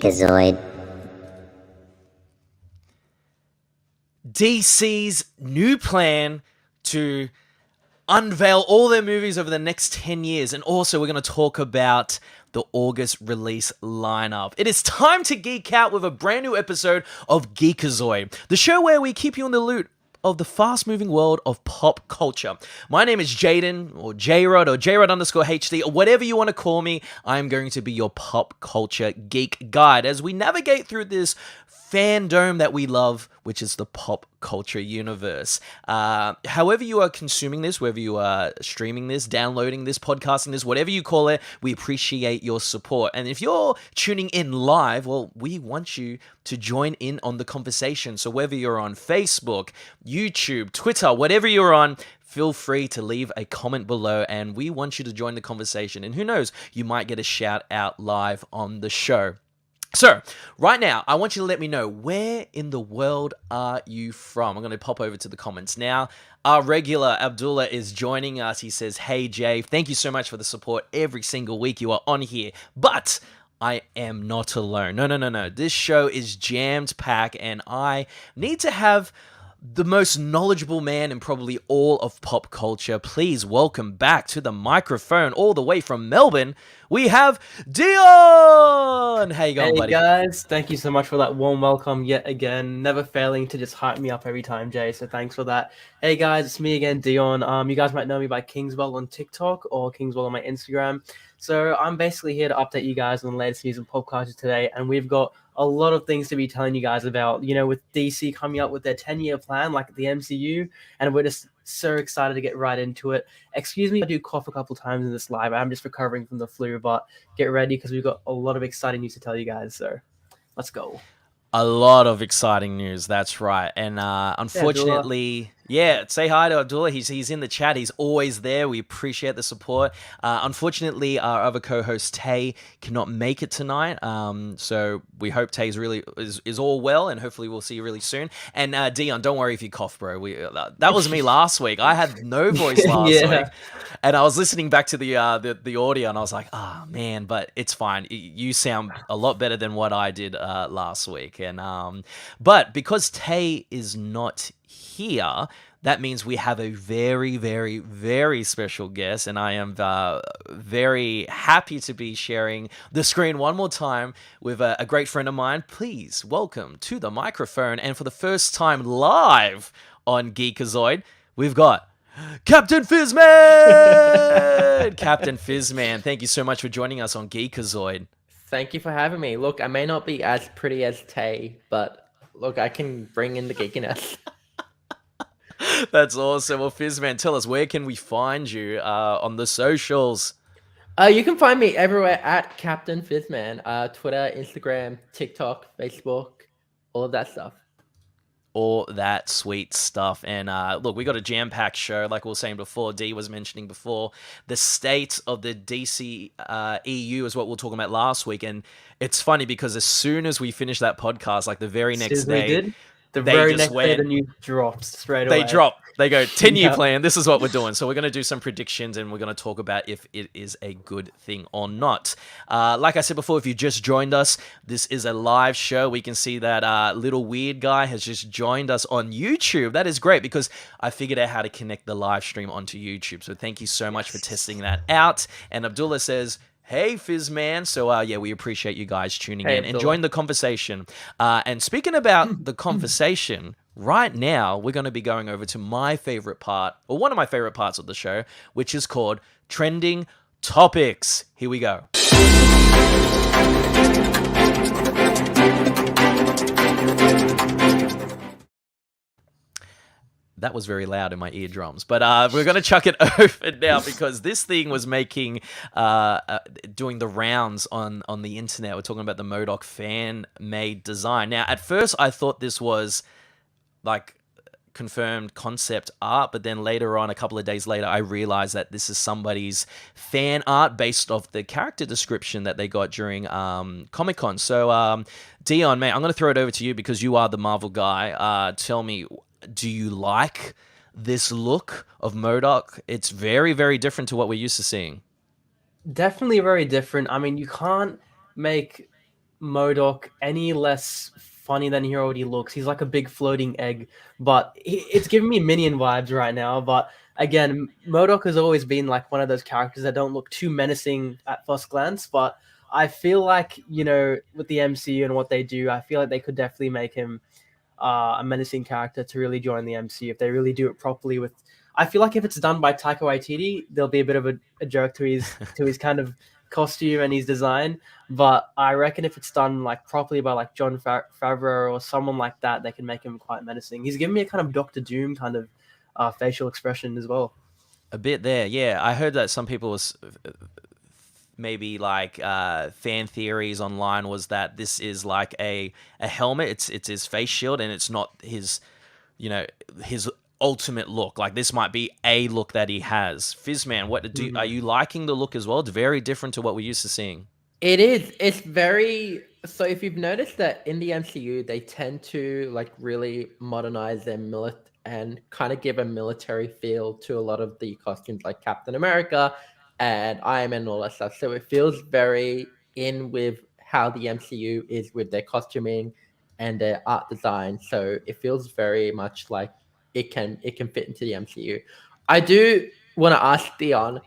Geekazoid. DC's new plan to unveil all their movies over the next 10 years. And also, we're going to talk about the August release lineup. It is time to geek out with a brand new episode of Geekazoid, the show where we keep you in the loop of the fast-moving world of pop culture. My name is Jaden, or JROD, or JROD_HD, or whatever you want to call me. I'm going to be your pop culture geek guide as we navigate through this fandom that we love, which is the pop culture universe. However you are consuming this, whether you are streaming this, downloading this, podcasting this, whatever you call it, we appreciate your support. And if you're tuning in live, well, we want you to join in on the conversation. So whether you're on Facebook, YouTube, Twitter, whatever you're on, feel free to leave a comment below, and we want you to join the conversation. And who knows, you might get a shout out live on the show. So, right now, I want you to let me know, where in the world are you from? I'm going to pop over to the comments now. Our regular Abdullah is joining us. He says, "Hey, Jay, thank you so much for the support every single week you are on here. But I am not alone. No. This show is jammed packed, and I need to have the most knowledgeable man in probably all of pop culture. Please welcome back to the microphone, all the way from Melbourne, we have Dion! How you going, buddy? Hey guys, thank you so much for that warm welcome yet again. Never failing to just hype me up every time, Jay, so thanks for that. Hey guys, it's me again, Dion. You guys might know me by Kingswell on TikTok or Kingswell on my Instagram. So I'm basically here to update you guys on the latest news and pop culture today, and we've got a lot of things to be telling you guys about, with DC coming up with their 10-year plan like the MCU, and we're just so excited to get right into it. Excuse me if I do cough a couple times in this live. I'm just recovering from the flu, but get ready because we've got a lot of exciting news to tell you guys, so let's go. A lot of exciting news, that's right. And unfortunately, say hi to Abdullah. He's in the chat. He's always there. We appreciate the support. Unfortunately, our other co-host Tay cannot make it tonight. So we hope Tay's really is all well, and hopefully we'll see you really soon. And Dion, don't worry if you cough, bro. That was me last week. I had no voice last week, and I was listening back to the audio, and I was like, man, but it's fine. You sound a lot better than what I did last week. And but because Tay is not here, that means we have a very, very, very special guest, and I am very happy to be sharing the screen one more time with a great friend of mine. Please welcome to the microphone, and for the first time live on Geekazoid, we've got Captain Fizman! Captain Fizman, thank you so much for joining us on Geekazoid. Thank you for having me. Look, I may not be as pretty as Tay, but look, I can bring in the geekiness. That's awesome. Well, Fizman, tell us, where can we find you on the socials? You can find me everywhere at Captain Fizman. Twitter, Instagram, TikTok, Facebook, all of that stuff. All that sweet stuff. And look, we got a jam-packed show, like we were saying before. D was mentioning before, the state of the DC EU is what we were talking about last week. And it's funny because as soon as we finished that podcast, like the very next day, the very next day the news drops straight away. They go, 10-year plan, this is what we're doing. So we're going to do some predictions, and we're going to talk about if it is a good thing or not. Like I said before, if you just joined us, this is a live show. We can see that little weird guy has just joined us on YouTube. That is great because I figured out how to connect the live stream onto YouTube. So thank you so much for testing that out. And Abdullah says, "Hey, Fizman." So, we appreciate you guys tuning in and join the conversation. And speaking about the conversation, right now, we're going to be going over to my favorite part, or one of my favorite parts of the show, which is called Trending Topics. Here we go. That was very loud in my eardrums, but we're going to chuck it over now because this thing was doing the rounds on the internet. We're talking about the MODOK fan-made design. Now, at first, I thought this was like confirmed concept art, but then later on, a couple of days later, I realized that this is somebody's fan art based off the character description that they got during Comic-Con. So, Dion, mate, I'm going to throw it over to you because you are the Marvel guy. Tell me, do you like this look of MODOK? It's very, very different to what we're used to seeing. Definitely very different. I mean, you can't make MODOK any less funny than he already looks. He's like a big floating egg, but it's giving me Minion vibes right now. But again, MODOK has always been like one of those characters that don't look too menacing at first glance, but I feel like, with the MCU and what they do, I feel like they could definitely make him a menacing character to really join the MCU if they really do it properly. I feel like if it's done by Taika Waititi, there'll be a bit of a jerk to his kind of costume and his design. But I reckon if it's done like properly by like John Favreau or someone like that, they can make him quite menacing. He's giving me a kind of Doctor Doom kind of facial expression as well. A bit there, yeah. I heard that some people was maybe like fan theories online was that this is like a helmet. It's his face shield, and it's not his his ultimate look. Like this might be a look that he has. Fizman, are you liking the look as well? It's very different to what we're used to seeing. It is. It's very. So if you've noticed that in the MCU, they tend to like really modernize their and kind of give a military feel to a lot of the costumes, like Captain America and Iron Man and all that stuff. So it feels very in with how the MCU is with their costuming and their art design. So it feels very much like it can fit into the MCU. I do want to ask Dion.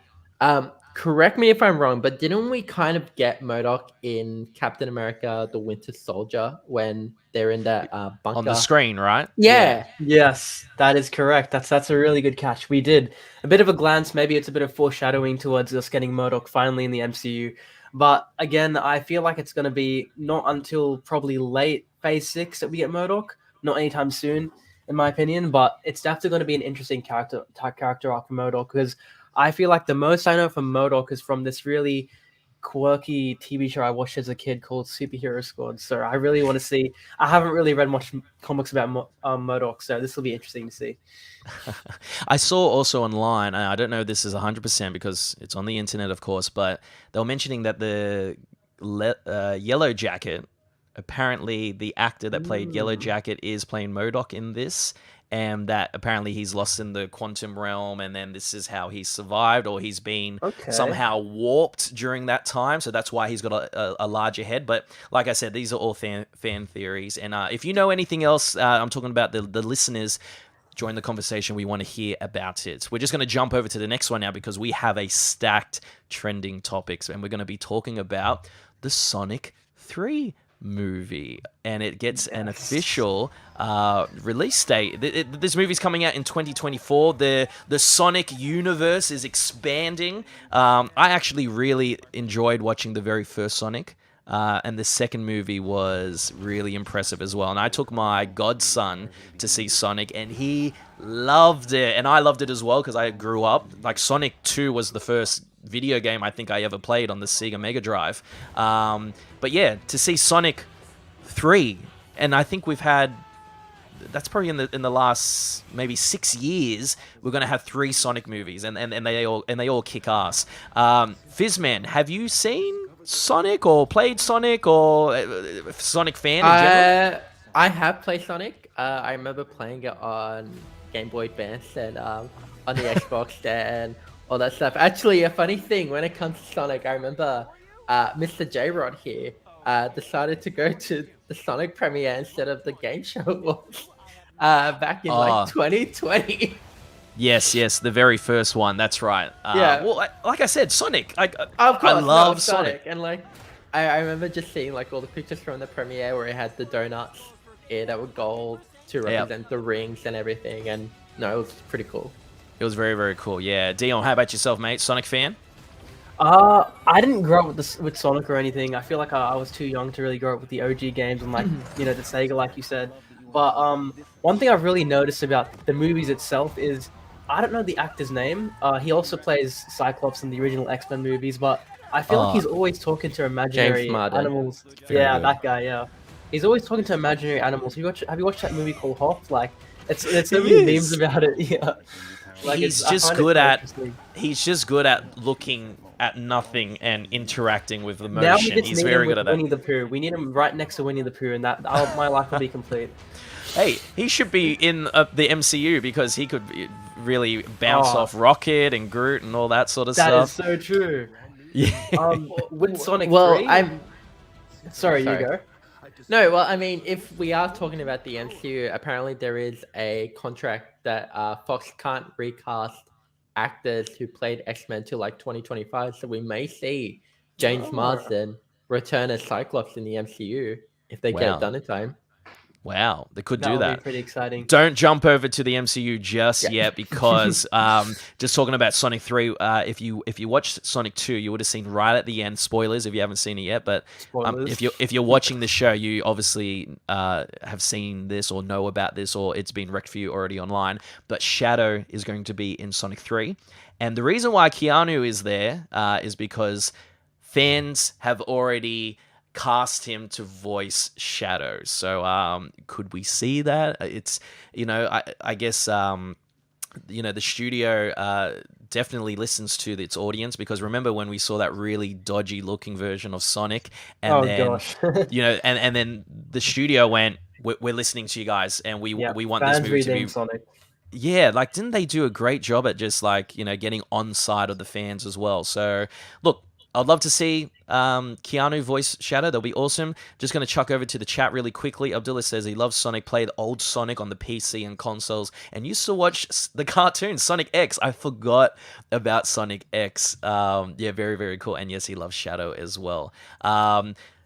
Correct me if I'm wrong, but didn't we kind of get MODOK in Captain America: The Winter Soldier when they're in that bunker On the screen, right? Yeah. Yes, that is correct. That's a really good catch. We did a bit of a glance. Maybe it's a bit of foreshadowing towards us getting MODOK finally in the MCU. But again, I feel like it's going to be not until probably late Phase 6 that we get MODOK. Not anytime soon, in my opinion. But it's definitely going to be an interesting character arc for MODOK, because I feel like the most I know from MODOK is from this really quirky TV show I watched as a kid called Superhero Squad. So I really want to see. I haven't really read much comics about MODOK, so this will be interesting to see. I saw also online, and I don't know if this is 100% because it's on the internet, of course, but they were mentioning that the Yellow Jacket, apparently the actor that played Yellow Jacket is playing MODOK in this, and that apparently he's lost in the quantum realm, and then this is how he survived, or he's been somehow warped during that time, so that's why he's got a larger head. But like I said, these are all fan theories, and if you know anything else, I'm talking about the listeners, join the conversation. We want to hear about it. We're just going to jump over to the next one now because we have a stacked trending topics, and we're going to be talking about the Sonic 3 movie, and it gets an official release date. This movie's coming out in 2024. The Sonic universe is expanding. I actually really enjoyed watching the very first Sonic. And the second movie was really impressive as well. And I took my godson to see Sonic, and he loved it. And I loved it as well because I grew up. Like, Sonic 2 was the first video game I think I ever played on the Sega Mega Drive. But yeah, to see Sonic 3, and I think we've had... That's probably in the last maybe 6 years we're gonna have 3 Sonic movies, and they all kick ass. Fizman, have you seen Sonic or played Sonic or Sonic fan in general? I have played Sonic. I remember playing it on Game Boy Advance and on the Xbox and all that stuff. Actually, a funny thing when it comes to Sonic, I remember Mr. JROD here decided to go to the Sonic premiere instead of the game show it was back in like 2020. Yes, the very first one. That's right. Yeah. Well, like I said, Sonic. Of course, I love Sonic. And like, I remember just seeing like all the pictures from the premiere where it had the donuts that were gold to represent the rings and everything. And no, it was pretty cool. It was very, very cool. Yeah. Dion, how about yourself, mate? Sonic fan? I didn't grow up with Sonic or anything. I feel like I was too young to really grow up with the OG games and like the Sega, like you said. But one thing I've really noticed about the movies itself is I don't know the actor's name. He also plays Cyclops in the original X-Men movies, but I feel like he's always talking to imaginary animals. Yeah, that guy. Yeah, he's always talking to imaginary animals. Have you watched that movie called Hop? Like, it's so many memes about it. Yeah, like he's just good at looking at nothing and interacting with the motion. He's very good at that. Winnie the Pooh. We need him right next to Winnie the Pooh, and my life will be complete. Hey, he should be in the MCU because he could really bounce off Rocket and Groot and all that sort of stuff. That is so true. Yeah. With Sonic 3... Sorry, you Sorry. go. No, well, I mean, if we are talking about the MCU, apparently there is a contract that Fox can't recast actors who played X-Men till like 2025, so we may see James Oh, Marsden return as Cyclops in the MCU if they get it Wow. done in time. Wow, they could that do would be that. pretty exciting. Don't jump over to the MCU just Yeah. yet because just talking about Sonic 3, if you watched Sonic 2, you would have seen right at the end, spoilers if you haven't seen it yet, but Spoilers. if you're watching the show, you obviously have seen this or know about this or it's been wrecked for you already online, but Shadow is going to be in Sonic 3. And the reason why Keanu is there is because fans have already cast him to voice Shadow. So could we see that? It's I guess the studio definitely listens to its audience because remember when we saw that really dodgy looking version of Sonic and Oh then gosh. and then the studio went we're listening to you guys and we Yeah, we want this fans movie to renamed be Sonic. yeah, like didn't they do a great job at just like, getting on side of the fans as well? So, look, I'd love to see Keanu voice Shadow. That'll be awesome. Just going to chuck over to the chat really quickly. Abdullah says he loves Sonic, played old Sonic on the PC and consoles, and used to watch the cartoon Sonic X. I forgot about Sonic X. Yeah, very, very cool. And yes, he loves Shadow as well.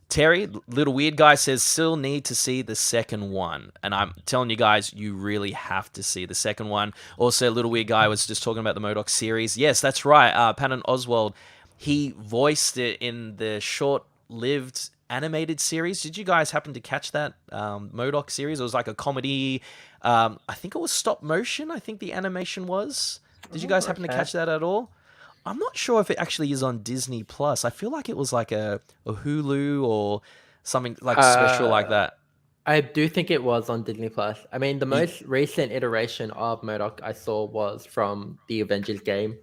Terry, little weird guy says still need to see the second one, and I'm telling you guys, you really have to see the second one. Also, little weird guy was just talking about the MODOK series. Yes, that's right. Patton Oswald, he voiced it in the short-lived animated series. Did you guys happen to catch that MODOK series? It was like a comedy. I think it was stop motion. I think the animation was. Did you guys happen to Okay. catch that at all? I'm not sure if it actually is on Disney Plus. I feel like it was like a Hulu or something like special like that. I do think it was on Disney Plus. I mean, the Ye- most recent iteration of MODOK I saw was from the Avengers game.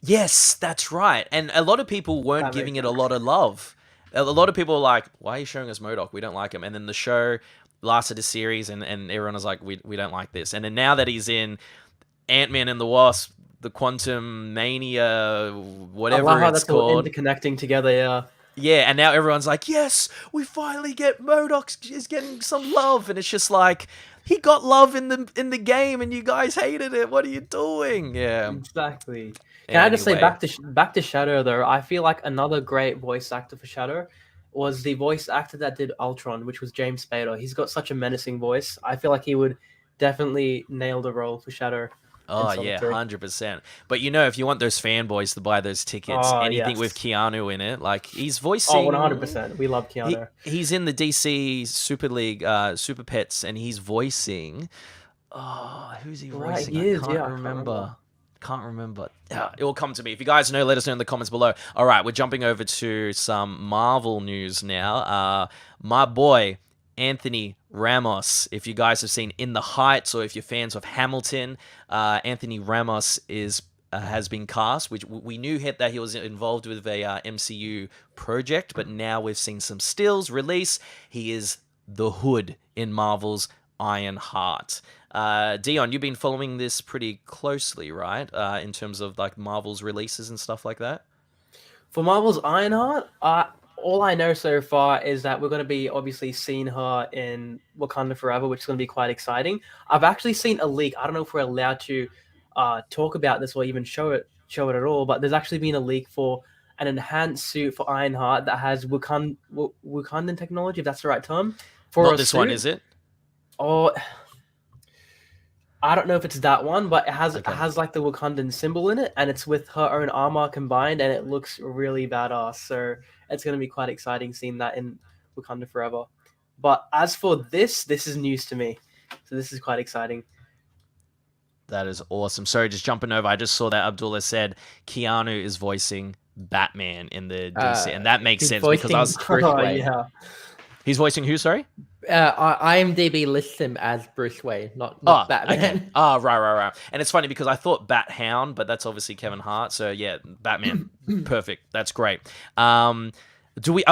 Yes, that's right. And a lot of people weren't That makes giving it a sense. lot of love. A lot of people were like, why are you showing us MODOK? We don't like him. And then the show lasted a series and everyone was like, we don't like this. And then now that he's in Ant-Man and the Wasp, the Quantum Mania, I whatever love how it's that's all called. interconnecting together. Yeah. Yeah, and now everyone's like, yes, we finally get MODOK is getting some love, and it's just like he got love in the game, and you guys hated it. What are you doing? Yeah. Exactly. Can I just say Anyway, back to Shadow though? I feel like another great voice actor for Shadow was the voice actor that did Ultron, which was James Spader. He's got such a menacing voice. I feel like he would definitely nail the role for Shadow in oh Sonic yeah, 3. 100%. But if you want those fanboys to buy those tickets, Oh anything with yes. Keanu in it, like he's Oh, voicing. 100%. We love Keanu. He's in the DC Super League Super Pets, and he's voicing. Oh, who's he Right, voicing? he I is. can't Yeah, I can't remember. Can't remember. Yeah, it will come to me. If you guys know, let us know in the comments below. All right, we're jumping over to some Marvel news now. My boy, Anthony Ramos. If you guys have seen In the Heights or if you're fans of Hamilton, Anthony Ramos has been cast, which we knew that he was involved with a MCU project, but now we've seen some stills release. He is the Hood in Marvel's Ironheart. Dion, you've been following this pretty closely, right? In terms of like Marvel's releases and stuff like that. For Marvel's Ironheart, all I know so far is that we're going to be obviously seeing her in Wakanda Forever, which is going to be quite exciting. I've actually seen a leak. I don't know if we're allowed to talk about this or even show it at all, but there's actually been a leak for an enhanced suit for Ironheart that has Wakandan technology, if that's the right term, for Not a this suit. one, is it? Or I don't know if it's that one, but it has Okay. like the Wakandan symbol in it, and it's with her own armor combined, and it looks really badass. So it's going to be quite exciting seeing that in Wakanda Forever. But as for this is news to me, so this is quite exciting. That is awesome. Sorry, just jumping over. I just saw that Abdullah said Keanu is voicing Batman in the DC, and that makes He's sense because I was. voicing Bruce Oh Wayne. yeah, He's voicing who? Sorry. IMDb lists him as Bruce Wayne, not Batman. Okay. Oh, right. And it's funny because I thought Bat Hound, but that's obviously Kevin Hart. So yeah, Batman, perfect. That's great. Are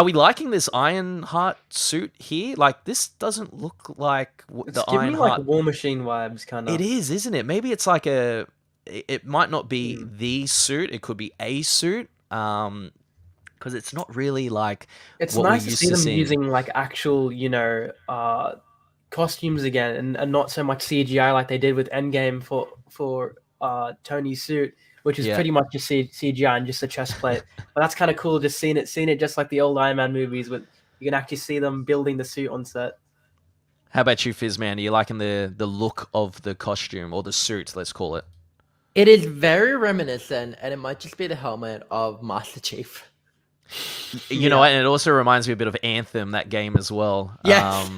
we liking this Ironheart suit here? Like this doesn't look like it's the giving me like Ironheart. War Machine vibes, kind of. It is, isn't it? Maybe it's like it might not be the suit. It could be a suit. because it's not really like It's what we're nice to used see to them seeing. using like actual, costumes again, and not so much CGI like they did with Endgame for Tony's suit, which is Yeah. pretty much just CGI and just a chest plate. But that's kind of cool, just seeing it just like the old Iron Man movies, with you can actually see them building the suit on set. How about you, Fizman? Are you liking the look of the costume or the suit? Let's call it. It is very reminiscent, and it might just be the helmet of Master Chief. You know what? And it also reminds me a bit of Anthem, that game as well. Yes.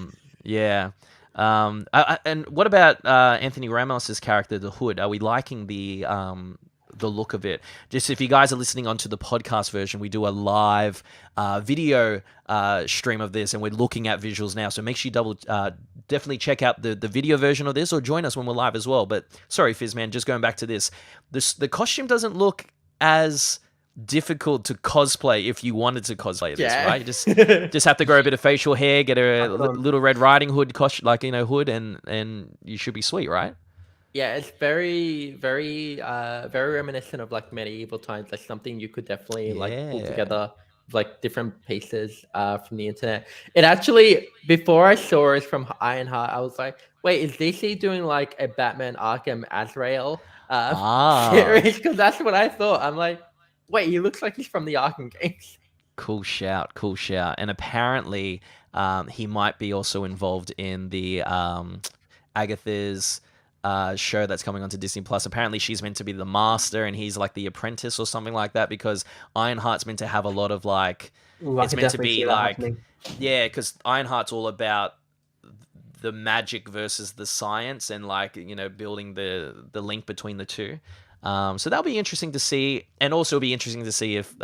Yeah. And what about Anthony Ramos's character, the Hood? Are we liking the look of it? Just if you guys are listening onto the podcast version, we do a live video stream of this, and we're looking at visuals now. So make sure you definitely check out the video version of this, or join us when we're live as well. But sorry, Fizman, just going back to this, the costume doesn't look as difficult to cosplay if you wanted to cosplay this, right? Just have to grow a bit of facial hair, get a little Red Riding Hood costume, hood, and you should be sweet, right? Yeah, it's very, very, very reminiscent of like medieval times. Like something you could definitely like pull together, like different pieces from the internet. It actually, before I saw it from Ironheart, I was like, wait, is DC doing like a Batman Arkham Azrael series? Because that's what I thought. I'm like, wait, he looks like he's from the Arkham games. Cool shout. And apparently, he might be also involved in the Agatha's show that's coming onto Disney Plus. Apparently, she's meant to be the master, and he's like the apprentice or something like that. Because Ironheart's meant to have a lot of like, it's meant to be like, yeah, because Ironheart's all about the magic versus the science, and like building the link between the two. So that'll be interesting to see, and also be interesting to see if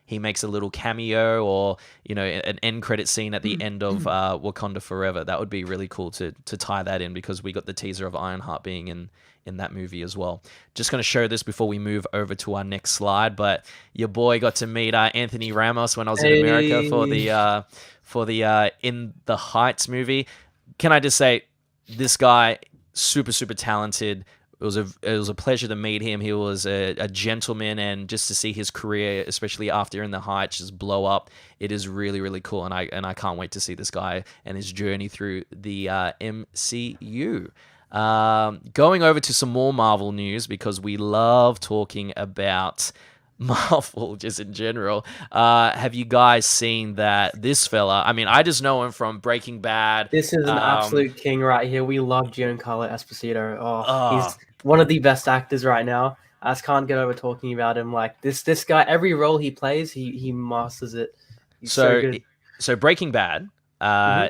he makes a little cameo or an end credit scene at the end of Wakanda Forever. That would be really cool to tie that in, because we got the teaser of Ironheart being in that movie as well. Just going to show this before we move over to our next slide. But your boy got to meet Anthony Ramos when I was in America for the In the Heights movie. Can I just say, this guy, super talented. It was a pleasure to meet him. He was a gentleman, and just to see his career, especially after In the Heights, just blow up. It is really, really cool, and I can't wait to see this guy and his journey through the MCU. Going over to some more Marvel news, because we love talking about Marvel just in general. Have you guys seen that this fella? I mean, I just know him from Breaking Bad. This is an absolute king right here. We love Giancarlo Esposito. He's one of the best actors right now. I just can't get over talking about him. Like this guy, every role he plays, he masters it. He's so good. So Breaking Bad.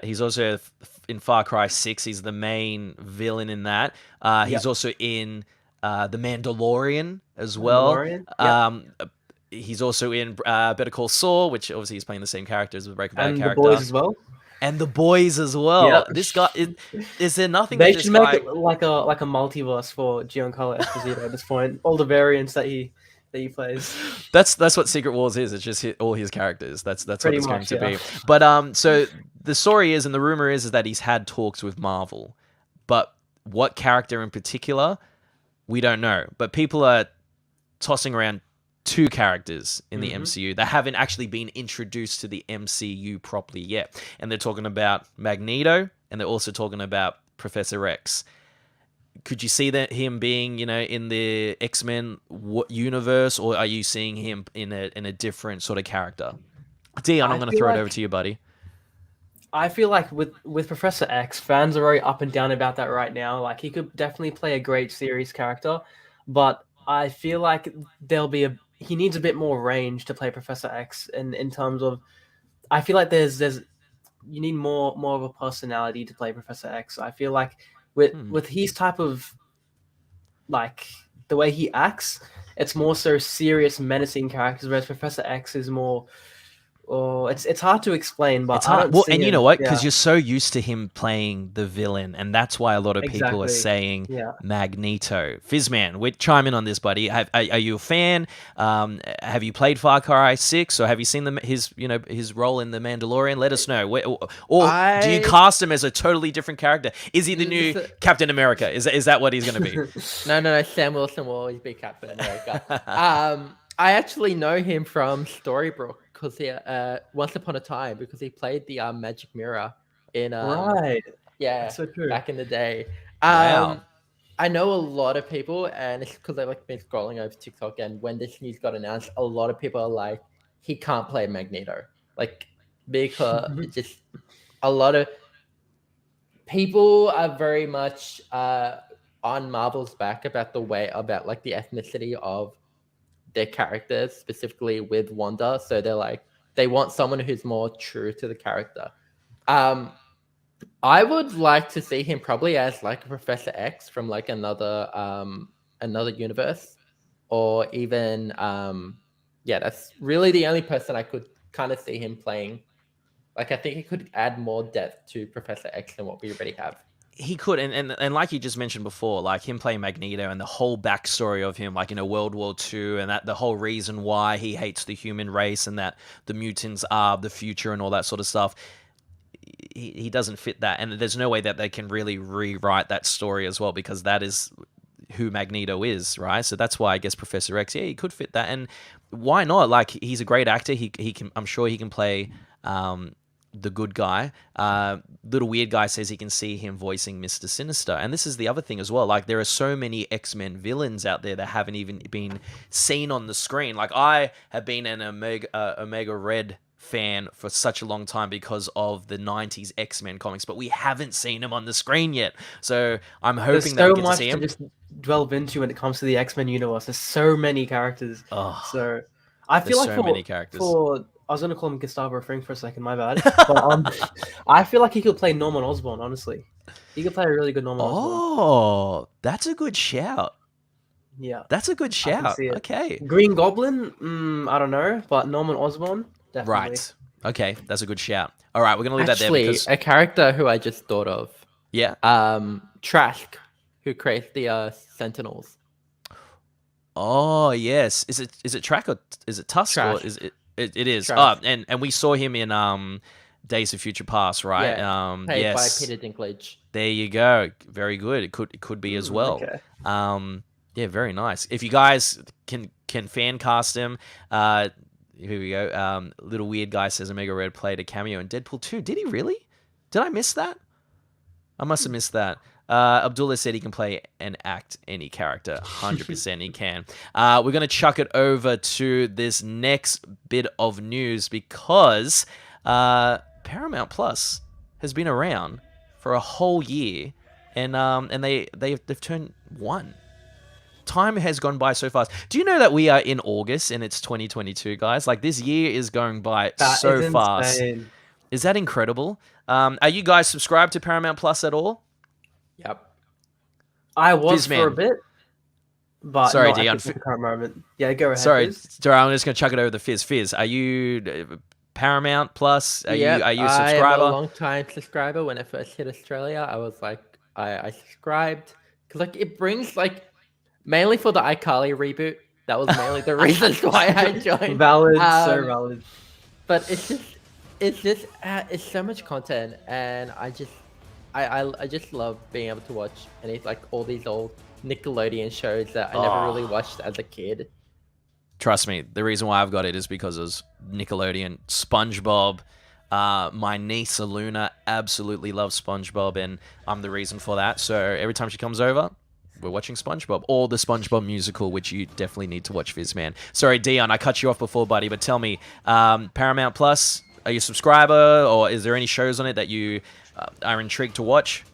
He's also in Far Cry 6. He's the main villain in that. He's also in The Mandalorian as well. He's also in Better Call Saul, which obviously he's playing the same character as the Breaking Bad character. The Boys as well. And The Boys as well. Yeah. This guy is there nothing? They should make it like a multiverse for Giancarlo Esposito at this point. All the variants that he plays. That's what Secret Wars is. It's just all his characters. That's what it's going to be. Yeah. But so the story is, and the rumor is that he's had talks with Marvel, but what character in particular, we don't know. But people are tossing around two characters in the MCU that haven't actually been introduced to the MCU properly yet. And they're talking about Magneto, and they're also talking about Professor X. Could you see that him being, in the X-Men universe, or are you seeing him in a different sort of character? Dion, I'm going to throw it over to you, buddy. I feel like with Professor X, fans are very up and down about that right now. Like, he could definitely play a great series character, but I feel like he needs a bit more range to play Professor X in terms of, I feel like there's you need more of a personality to play Professor X. I feel like with his type of, like, the way he acts, it's more so serious, menacing characters, whereas Professor X is more, it's hard to explain, but it's hard. Well, and you know what? Because you're so used to him playing the villain, and that's why a lot of people are saying Magneto. Fizman, chime in on this, buddy. Are you a fan? Have you played Far Cry 6, or have you seen his role in The Mandalorian? Let us know. Or do you cast him as a totally different character? Is he the new Captain America? Is that what he's going to be? No. Sam Wilson will always be Captain America. I actually know him from Storybrooke because he Once Upon a Time because he played the Magic Mirror in Right. yeah That's so true. back in the day. Wow. I know a lot of people, and it's because I've like been scrolling over TikTok, and when this news got announced, a lot of people are like, he can't play Magneto, like because it just a lot of people are very much on Marvel's back about like the ethnicity of their characters, specifically with Wanda. So they're like they want someone who's more true to the character. Um, I would like to see him probably as like Professor X from like another universe, or even yeah, that's really the only person I could kind of see him playing. Like I think he could add more depth to Professor X than what we already have. He could, and like you just mentioned before, like him playing Magneto and the whole backstory of him, like in a World War II, and that the whole reason why he hates the human race and that the mutants are the future and all that sort of stuff. He doesn't fit that, and there's no way that they can really rewrite that story as well because that is who Magneto is, right? So that's why I guess Professor X, yeah, he could fit that, and why not? Like he's a great actor. He can, I'm sure he can play the good guy. Little Weird Guy says he can see him voicing Mr. Sinister. And this is the other thing as well. Like, there are so many X-Men villains out there that haven't even been seen on the screen. Like, I have been an Omega Red fan for such a long time because of the 90s X-Men comics, but we haven't seen him on the screen yet. So I'm There's hoping that so we get to much see to him. just delve into when it comes to the X-Men universe. There's so many characters. Oh, So I there's feel like so many characters. for I was gonna call him Gustavo Fring for a second, my bad. But I feel like he could play Norman Osborn, honestly. He could play a really good Norman Osborn. Oh, that's a good shout. Yeah. That's a good I can shout. see it. Okay. Green Goblin, I don't know, but Norman Osborn, definitely. Right. Okay, that's a good shout. All right, we're gonna leave that there Actually, because a character who I just thought of, yeah. Trask, who creates the Sentinels. Oh yes. Is it Track or is it Tusk Trask. or is it is? Trask. Oh, and we saw him in Days of Future Past, right? Yeah, played Yes. by Peter Dinklage. There you go. Very good. It could be as well. Okay. Yeah, very nice. If you guys can fan cast him, here we go. Little Weird Guy says Omega Red played a cameo in Deadpool 2. Did he really? Did I miss that? I must have missed that. Abdullah said he can play and act any character. 100% he can. We're going to chuck it over to this next bit of news because Paramount Plus has been around for a whole year, and they've turned one. Time has gone by so fast. Do you know that we are in August and it's 2022, guys? Like, this year is going by so fast. Insane. Is that incredible? Are you guys subscribed to Paramount Plus at all? Yep. I was Fizman. for a bit, but Sorry, not Dion. at the current moment. Yeah, go ahead. Sorry, Fizz. sorry, I'm just gonna chuck it over the Fizz. Are you Paramount Plus? Are you a I am a subscriber? long-time subscriber. When I first hit Australia, I was like, I subscribed because like it brings like mainly for the iCarly reboot. That was mainly the reasons why I joined. Valid, so valid. But it's so much content, and I just love being able to watch and it's like all these old Nickelodeon shows that I never really watched as a kid. Trust me, the reason why I've got it is because of Nickelodeon, SpongeBob. My niece Aluna absolutely loves SpongeBob, and I'm the reason for that. So every time she comes over, we're watching SpongeBob, or the SpongeBob musical, which you definitely need to watch, Fizman. Sorry, Dion, I cut you off before, buddy, but tell me, Paramount Plus, are you a subscriber, or is there any shows on it that you are intrigued to watch?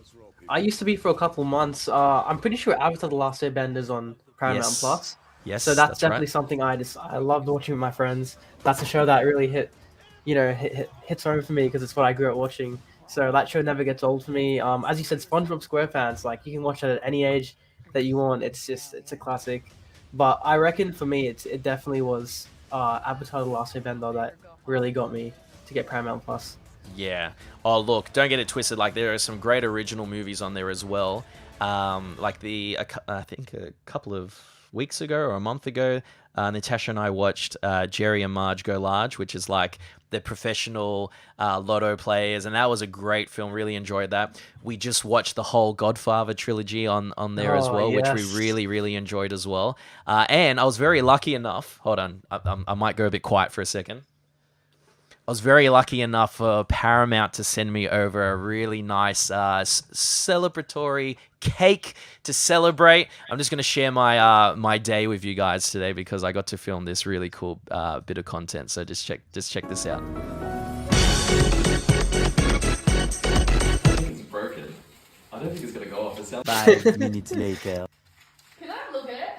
I used to be for a couple months. I'm pretty sure Avatar: The Last Airbender on Paramount Yes. Plus. Yes, So that's right. definitely something I loved watching with my friends. That's a show that really hits home for me because it's what I grew up watching. So that show never gets old for me. As you said, SpongeBob SquarePants, like you can watch it at any age that you want. It's a classic. But I reckon for me, it definitely was Avatar: The Last Airbender that really got me to get Paramount Plus. Yeah. Oh, look, don't get it twisted. Like, there are some great original movies on there as well. Like I think a couple of weeks ago or a month ago, Natasha and I watched Jerry and Marge Go Large, which is like the professional lotto players, and that was a great film. Really enjoyed that. We just watched the whole Godfather trilogy on there as Oh, well, which we yes. really enjoyed as well. And I was very lucky enough. Hold on, I might go a bit quiet for a second. I was very lucky enough for Paramount to send me over a really nice celebratory cake to celebrate. I'm just going to share my day with you guys today because I got to film this really cool bit of content. So just check this out. It's broken. I don't think it's gonna go off. It sounds 5 minutes later. Can I look at it?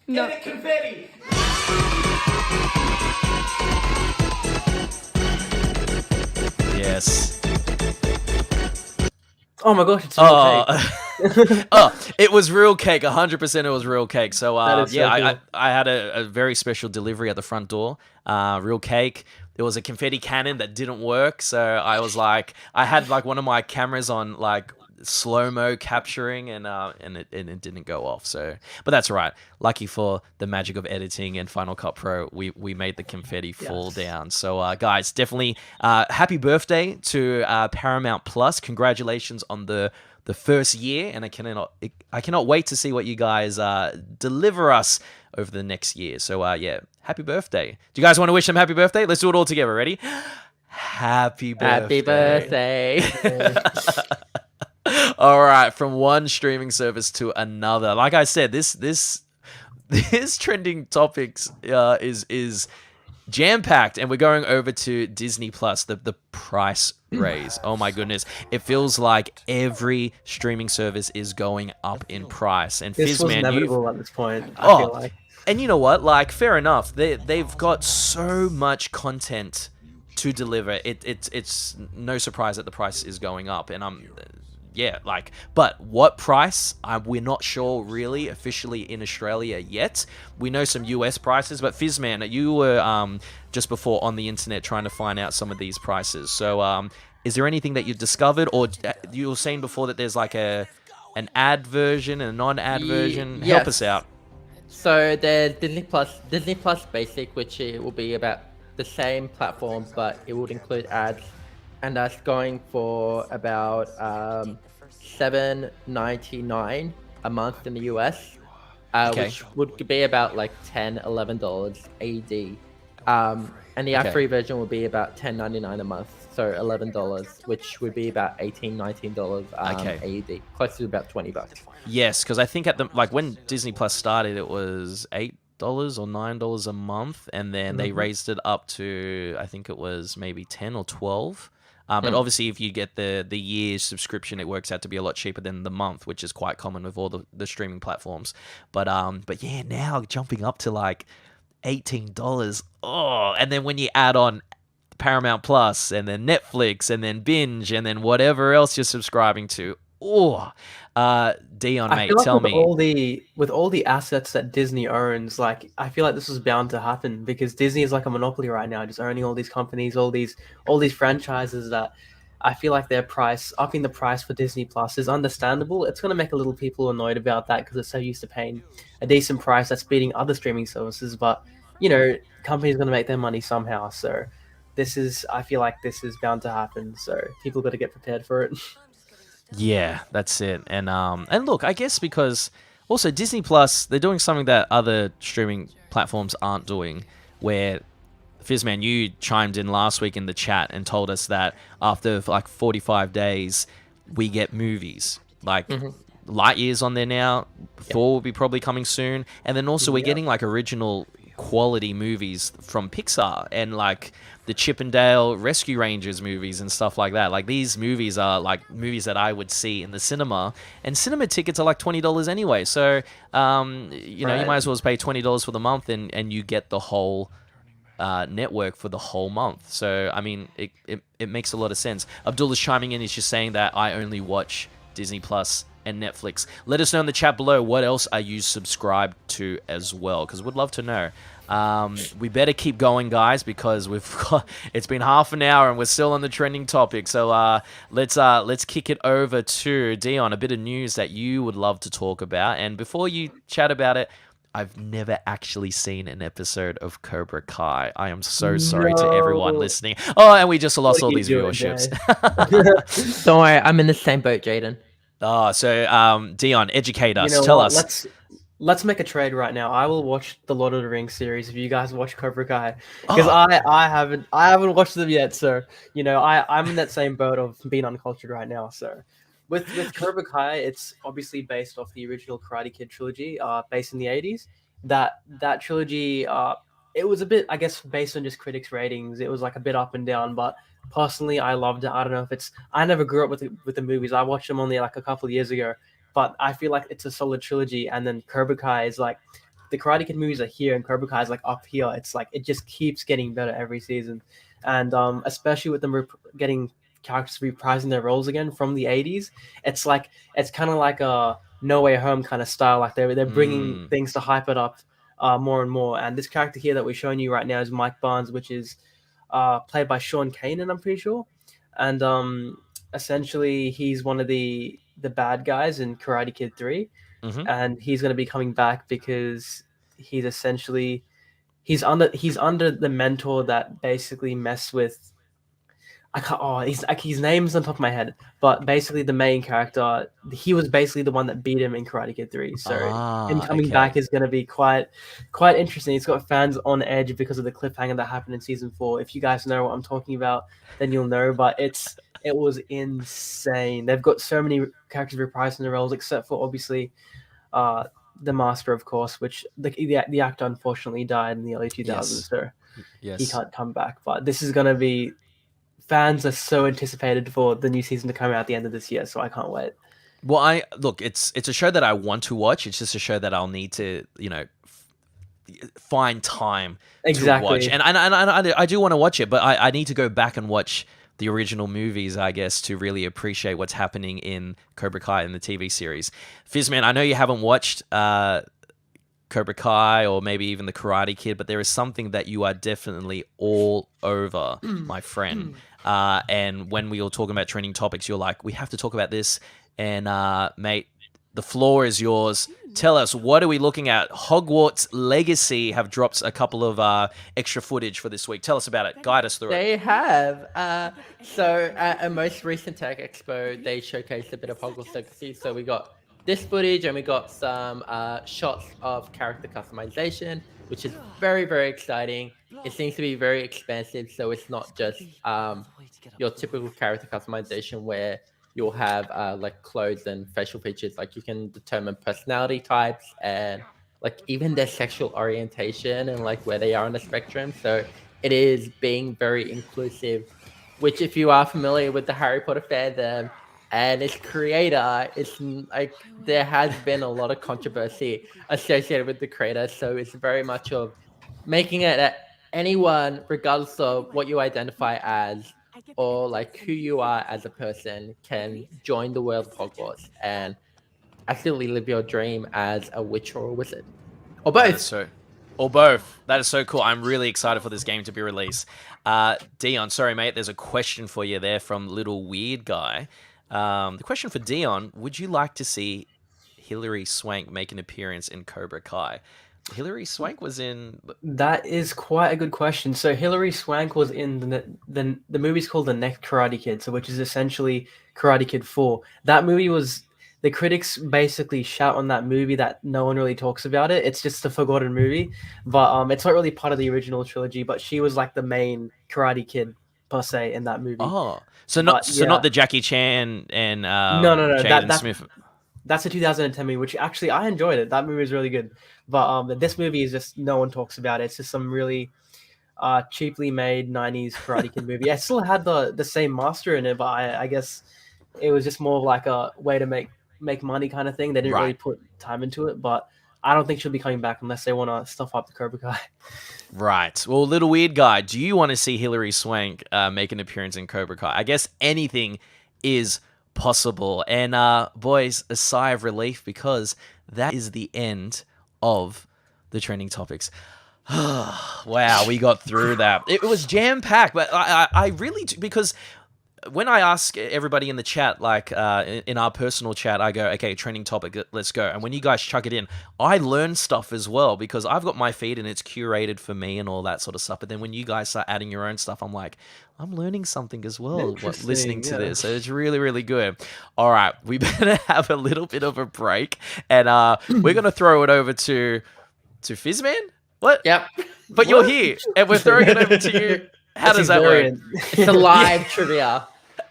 no confetti. Yes. Oh my gosh, it's real cake. It was real cake. 100% it was real cake. So That is so yeah, cool. I had a very special delivery at the front door. Real cake. There was a confetti cannon that didn't work, so I was like, I had like one of my cameras on like slow-mo capturing, and it didn't go off. So, but that's all right. Lucky for the magic of editing and Final Cut Pro, we made the confetti fall Yes. down. So guys, definitely happy birthday to Paramount Plus. Congratulations on the first year, and I cannot wait to see what you guys deliver us over the next year. So yeah, happy birthday. Do you guys want to wish them happy birthday? Let's do it all together. Ready? Happy birthday. Happy birthday. All right, from one streaming service to another. Like I said, this trending topics is jam-packed, and we're going over to Disney Plus, the price raise. Oh my goodness. It feels like every streaming service is going up in price. And This was Fizman, inevitable at this point. I Oh, feel like. and you know what? Like, fair enough. They've got so much content to deliver. It's no surprise that the price is going up, and yeah, like, but what price? We're not sure really officially in Australia yet. We know some US prices, but Fizman, you were just before on the internet trying to find out some of these prices. So is there anything that you discovered, or you were saying before that there's like an ad version and a non-ad version? Help us out. So there's Disney Plus Basic, which it will be about the same platform, but it would include ads, and that's going for about $7.99 a month in the US, Okay. which would be about like $10-11 AD. And the ad-free version would be about $10.99 a month, so $11, which would be about $18-19 AD, close to about $20. Yes, because I think at the when Disney Plus started, it was $8 or $9 a month, and then they raised it up to, I think it was maybe 10 or 12. But obviously, if you get the year's subscription, it works out to be a lot cheaper than the month, which is quite common with all the streaming platforms. But yeah, now jumping up to like $18. Oh, and then when you add on Paramount Plus, and then Netflix, and then Binge, and then whatever else you're subscribing to. Oh, Dion, I mate, feel like tell with all the assets that Disney owns, like I feel like this was bound to happen because Disney is like a monopoly right now, just owning all these companies, all these franchises. That I feel like upping the price for Disney Plus is understandable. It's gonna make a little people annoyed about that because they're so used to paying a decent price that's beating other streaming services. But companies gonna make their money somehow. So I feel like this is bound to happen. So people got to get prepared for it. Yeah, that's it. And look, I guess because also Disney Plus, they're doing something that other streaming platforms aren't doing, where Fizman, you chimed in last week in the chat and told us that after like 45 days, we get movies. Like Lightyear's on there now. Thor will be probably coming soon. And then also we're getting like original quality movies from Pixar and like the Chip and Dale Rescue Rangers movies and stuff like that. Like these movies are like movies that I would see in the cinema, and cinema tickets are like $20 anyway. So you might as well just pay $20 for the month and you get the whole network for the whole month. So I mean it makes a lot of sense. Abdullah's chiming in. He's just saying that I only watch Disney Plus and Netflix. Let us know in the chat below what else are you subscribed to as well, because we'd love to know. We better keep going, guys, because it's been half an hour and we're still on the trending topic. So let's kick it over to Dion, a bit of news that you would love to talk about. And before you chat about it, I've never actually seen an episode of Cobra Kai. I am so sorry to everyone No. listening. Oh, and we just lost What are all you these doing, viewerships. Jay? Don't worry, I'm in the same boat, Jaden. So Dion, educate You us. know Tell what? us. Let's make a trade right now. I will watch the Lord of the Rings series if you guys watch Cobra Kai, because Oh, I haven't watched them yet. So I'm in that same boat of being uncultured right now. So with Cobra Kai, it's obviously based off the original Karate Kid trilogy, based in the '80s. That trilogy, it was a bit, I guess, based on just critics' ratings. It was like a bit up and down, but personally, I loved it. I don't know if it's. I never grew up with the movies. I watched them only like a couple of years ago, but I feel like it's a solid trilogy. And then Cobra Kai is like the Karate Kid movies are here, and Cobra Kai is like up here. It's like it just keeps getting better every season, and especially with them getting characters reprising their roles again from the '80s. It's kind of like a No Way Home kind of style. Like they're bringing mm, things to hype it up more and more. And this character here that we're showing you right now is Mike Barnes, which is played by Sean Kanan, I'm pretty sure, and essentially he's one of the bad guys in Karate Kid 3, hmm and he's going to be coming back because he's essentially he's under the mentor that basically messed with. I can't. Oh, he's like his name's on top of my head, but basically the main character, he was basically the one that beat him in Karate Kid 3. So him coming Okay. back is going to be quite interesting. It's got fans on edge because of the cliffhanger that happened in season 4. If you guys know what I'm talking about, then you'll know. But it was insane. They've got so many characters reprising the roles, except for obviously uh, the master, of course, which the actor unfortunately died in the early 2000s, Yes. so he Yes. can't come back. But this is going to be fans are so anticipated for the new season to come out at the end of this year, so I can't wait. Well, I look. It's a show that I want to watch. It's just a show that I'll need to find time to watch. Exactly. And I do want to watch it, but I need to go back and watch the original movies, I guess, to really appreciate what's happening in Cobra Kai in the TV series. Fizman, I know you haven't watched Cobra Kai or maybe even the Karate Kid, but there is something that you are definitely all over, my friend. And when we were talking about trending topics, you're like, we have to talk about this. And mate, the floor is yours. Tell us, what are we looking at? Hogwarts Legacy have dropped a couple of extra footage for this week. Tell us about it. Guide us through it. They have. So at a most recent Tech Expo, they showcased a bit of Hogwarts Legacy. So we got this footage and we got some shots of character customization, which is very, very exciting. It seems to be very expansive, so it's not just your typical character customization where you'll have like clothes and facial features. Like you can determine personality types and like even their sexual orientation and like where they are on the spectrum. So it is being very inclusive, which if you are familiar with the Harry Potter fandom and its creator, like there has been a lot of controversy associated with the creator. So it's very much of making it that anyone, regardless of what you identify as or like who you are as a person, can join the world of Hogwarts and actually live your dream as a witch or a wizard. Or That is both. so, or both. That is so cool. I'm really excited for this game to be released. Dion, sorry mate, there's a question for you there from Little Weird Guy. The question for Dion: would you like to see Hilary Swank make an appearance in Cobra Kai? Hilary Swank was in. That is quite a good question. So Hilary Swank was in the movie's called The Next Karate Kid, so which is essentially Karate Kid 4. That movie was the critics basically shout on that movie that no one really talks about it. It's just a forgotten movie, but it's not really part of the original trilogy. But she was like the main Karate Kid per se in that movie. Oh, so But not the Jackie Chan and no. Jaden Smith. That's a 2010 movie, which actually I enjoyed it. That movie was really good. But this movie is just no one talks about it. It's just some really cheaply made 90s Karate Kid movie. I still had the same master in it, but I guess it was just more of like a way to make money kind of thing. They didn't really Right. put time into it, but I don't think she'll be coming back unless they want to stuff up the Cobra Kai. Right. Well, Little Weird Guy, do you want to see Hilary Swank make an appearance in Cobra Kai? I guess anything is possible. And boys, a sigh of relief because that is the end of the trending topics. Wow, we got through that. It was jam packed, but I really do, because when I ask everybody in the chat, like in our personal chat, I go, okay, trending topic, let's go. And when you guys chuck it in, I learn stuff as well because I've got my feed and it's curated for me and all that sort of stuff. But then when you guys start adding your own stuff, I'm like, I'm learning something as well listening to this. So it's really, really good. All right, we better have a little bit of a break. And we're going to throw it over to Fizman? What? Yep. But you're here and we're throwing it over to you. How does that work? It's a live trivia.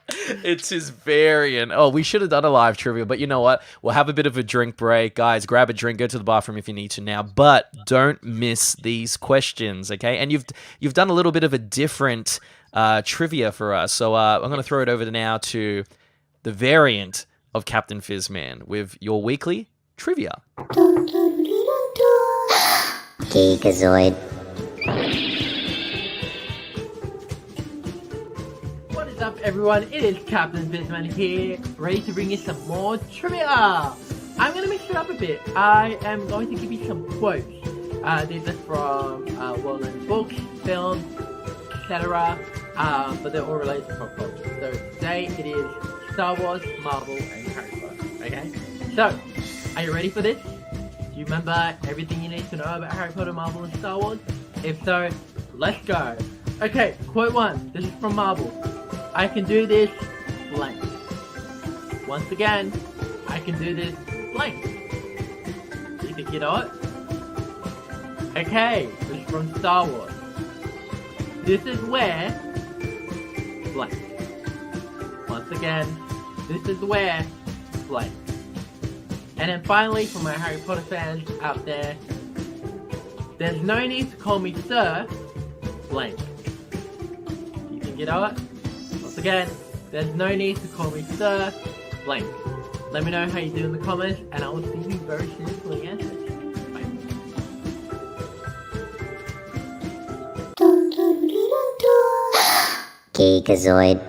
It's his variant. Oh, we should have done a live trivia, but you know what? We'll have a bit of a drink break. Guys, grab a drink, go to the bathroom if you need to now, but don't miss these questions, okay? And you've done a little bit of a different trivia for us. So I'm going to throw it over now to the variant of Captain Fizman with your weekly trivia. Geekazoid. What is up, everyone? It is Captain Fizman here, ready to bring you some more trivia. I'm going to mix it up a bit. I am going to give you some quotes. These are from well-known books, films, etc. But they're all related to pop culture. So today it is Star Wars, Marvel, and Harry Potter. Okay? So, are you ready for this? Do you remember everything you need to know about Harry Potter, Marvel, and Star Wars? If so, let's go. Okay, quote 1. This is from Marvel. I can do this blank. Once again, I can do this blank. Do you think you know it? Okay, this is from Star Wars. This is where blank. Once again, this is where blank. And then finally, for my Harry Potter fans out there, there's no need to call me Sir blank. Do you think you know it? Once again, there's no need to call me Sir blank. Let me know how you do in the comments, and I will see you very soon for the answers. Bye. Geekazoid.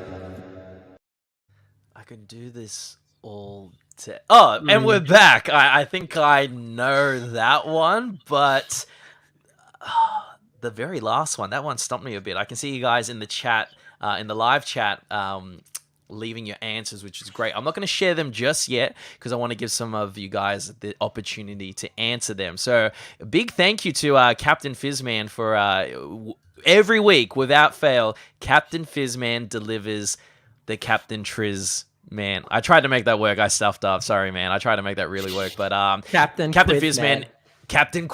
I can do this all day. Oh, and we're back. I think I know that one, but the very last one, that one stumped me a bit. I can see you guys in the chat, in the live chat, leaving your answers, which is great. I'm not going to share them just yet because I want to give some of you guys the opportunity to answer them. So a big thank you to Captain Fizman for every week, without fail, Captain Fizman delivers the Captain Triz. Man, I tried to make that work. I stuffed up. Sorry, man. I tried to make that really work, but Captain Fizman, Captain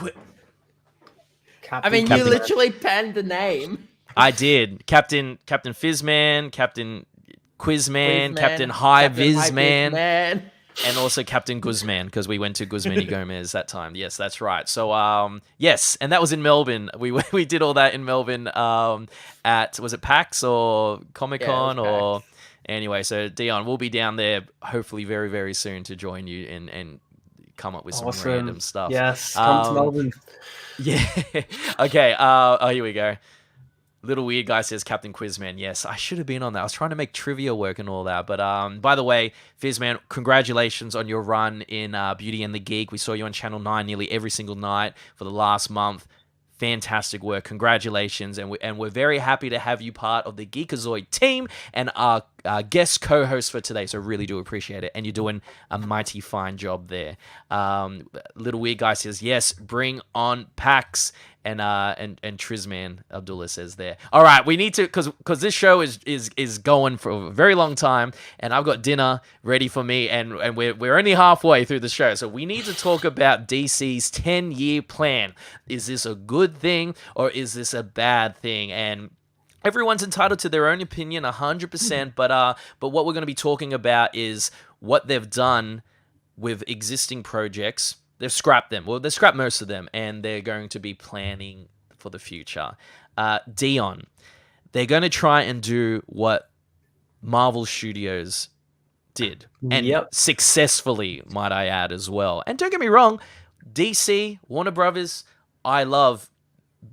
I mean, you literally penned the name. I did. Captain Fizman, Captain Quizman, Captain High Vizman, and also Captain Guzman, because we went to Guzmani Gomez that time. Yes, that's right. So, yes, and that was in Melbourne. We did all that in Melbourne at, was it PAX or Comic-Con or... Anyway, so Dion, we'll be down there hopefully very, very soon to join you and come up with some random stuff. Yes, come to Melbourne. Yeah. Okay. Oh, here we go. Little Weird Guy says Captain Quizman. Yes, I should have been on that. I was trying to make trivia work and all that. But by the way, Fizman, congratulations on your run in Beauty and the Geek. We saw you on Channel 9 nearly every single night for the last month. Fantastic work. Congratulations. And we're very happy to have you part of the Geekazoid team and our guest co-host for today. So really do appreciate it. And you're doing a mighty fine job there. Little Weird Guy says, yes, bring on PAX. And Trizman, Abdullah says there. All right, we need to, because this show is going for a very long time, and I've got dinner ready for me, and we're only halfway through the show, so we need to talk about DC's 10-year plan. Is this a good thing or is this a bad thing? And everyone's entitled to their own opinion, 100%. But what we're going to be talking about is what they've done with existing projects. They've scrapped them. Well, they've scrapped most of them, and they're going to be planning for the future. Dion, they're going to try and do what Marvel Studios did. And successfully, might I add, as well. And don't get me wrong, DC, Warner Brothers, I love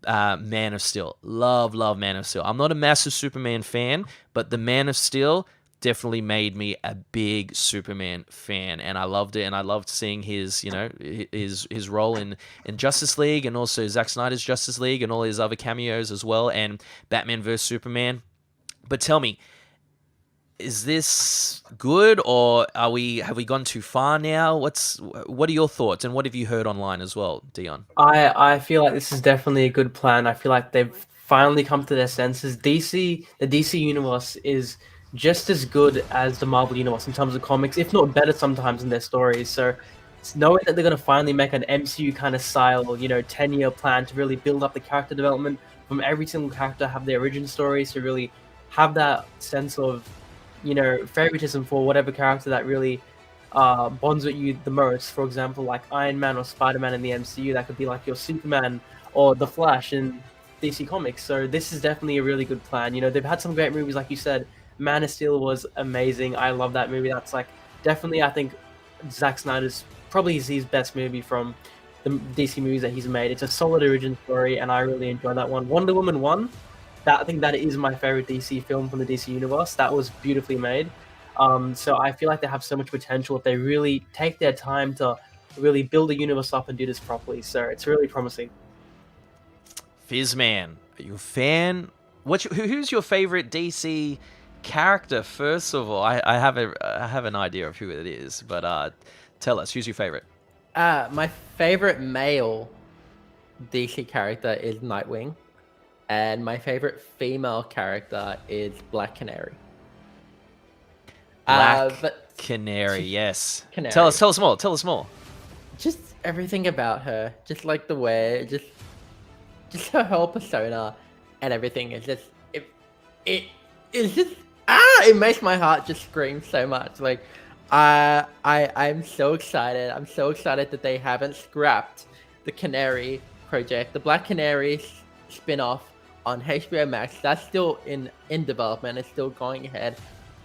Man of Steel. Love Man of Steel. I'm not a massive Superman fan, but the Man of Steel definitely made me a big Superman fan, and I loved it, and I loved seeing his role in Justice League, and also Zack Snyder's Justice League, and all his other cameos as well, and Batman vs Superman. But tell me, is this good, or have we gone too far now? What are your thoughts, and what have you heard online as well, Dion? I feel like this is definitely a good plan. I feel like they've finally come to their senses. The DC universe is just as good as the Marvel universe in terms of comics, if not better sometimes in their stories. So knowing that they're going to finally make an MCU kind of style, 10-year plan to really build up the character development from every single character, have their origin stories, to really have that sense of, favoritism for whatever character that really bonds with you the most. For example, like Iron Man or Spider-Man in the MCU, that could be like your Superman or the Flash in DC Comics. So this is definitely a really good plan. They've had some great movies, like you said. Man of Steel was amazing. I love that movie. That's like definitely, I think, Zack Snyder's probably his best movie from the DC movies that he's made. It's a solid origin story, and I really enjoyed that one. Wonder Woman 1, I think that is my favorite DC film from the DC universe. That was beautifully made. So I feel like they have so much potential if they really take their time to really build a universe up and do this properly. So it's really promising. Fizman, are you a fan? Who's your favorite DC character? First of all, I have an idea of who it is, but tell us, who's your favorite? My favorite male DC character is Nightwing, and my favorite female character is Black Canary. Black Canary, yes. Canary. Tell us more. Tell us more. Just everything about her, just like the way, just her whole persona and everything is just it's just it makes my heart just scream so much. Like I'm so excited. I'm so excited that they haven't scrapped the Canary project, the Black Canary spin-off on HBO Max. That's still in development. It's still going ahead.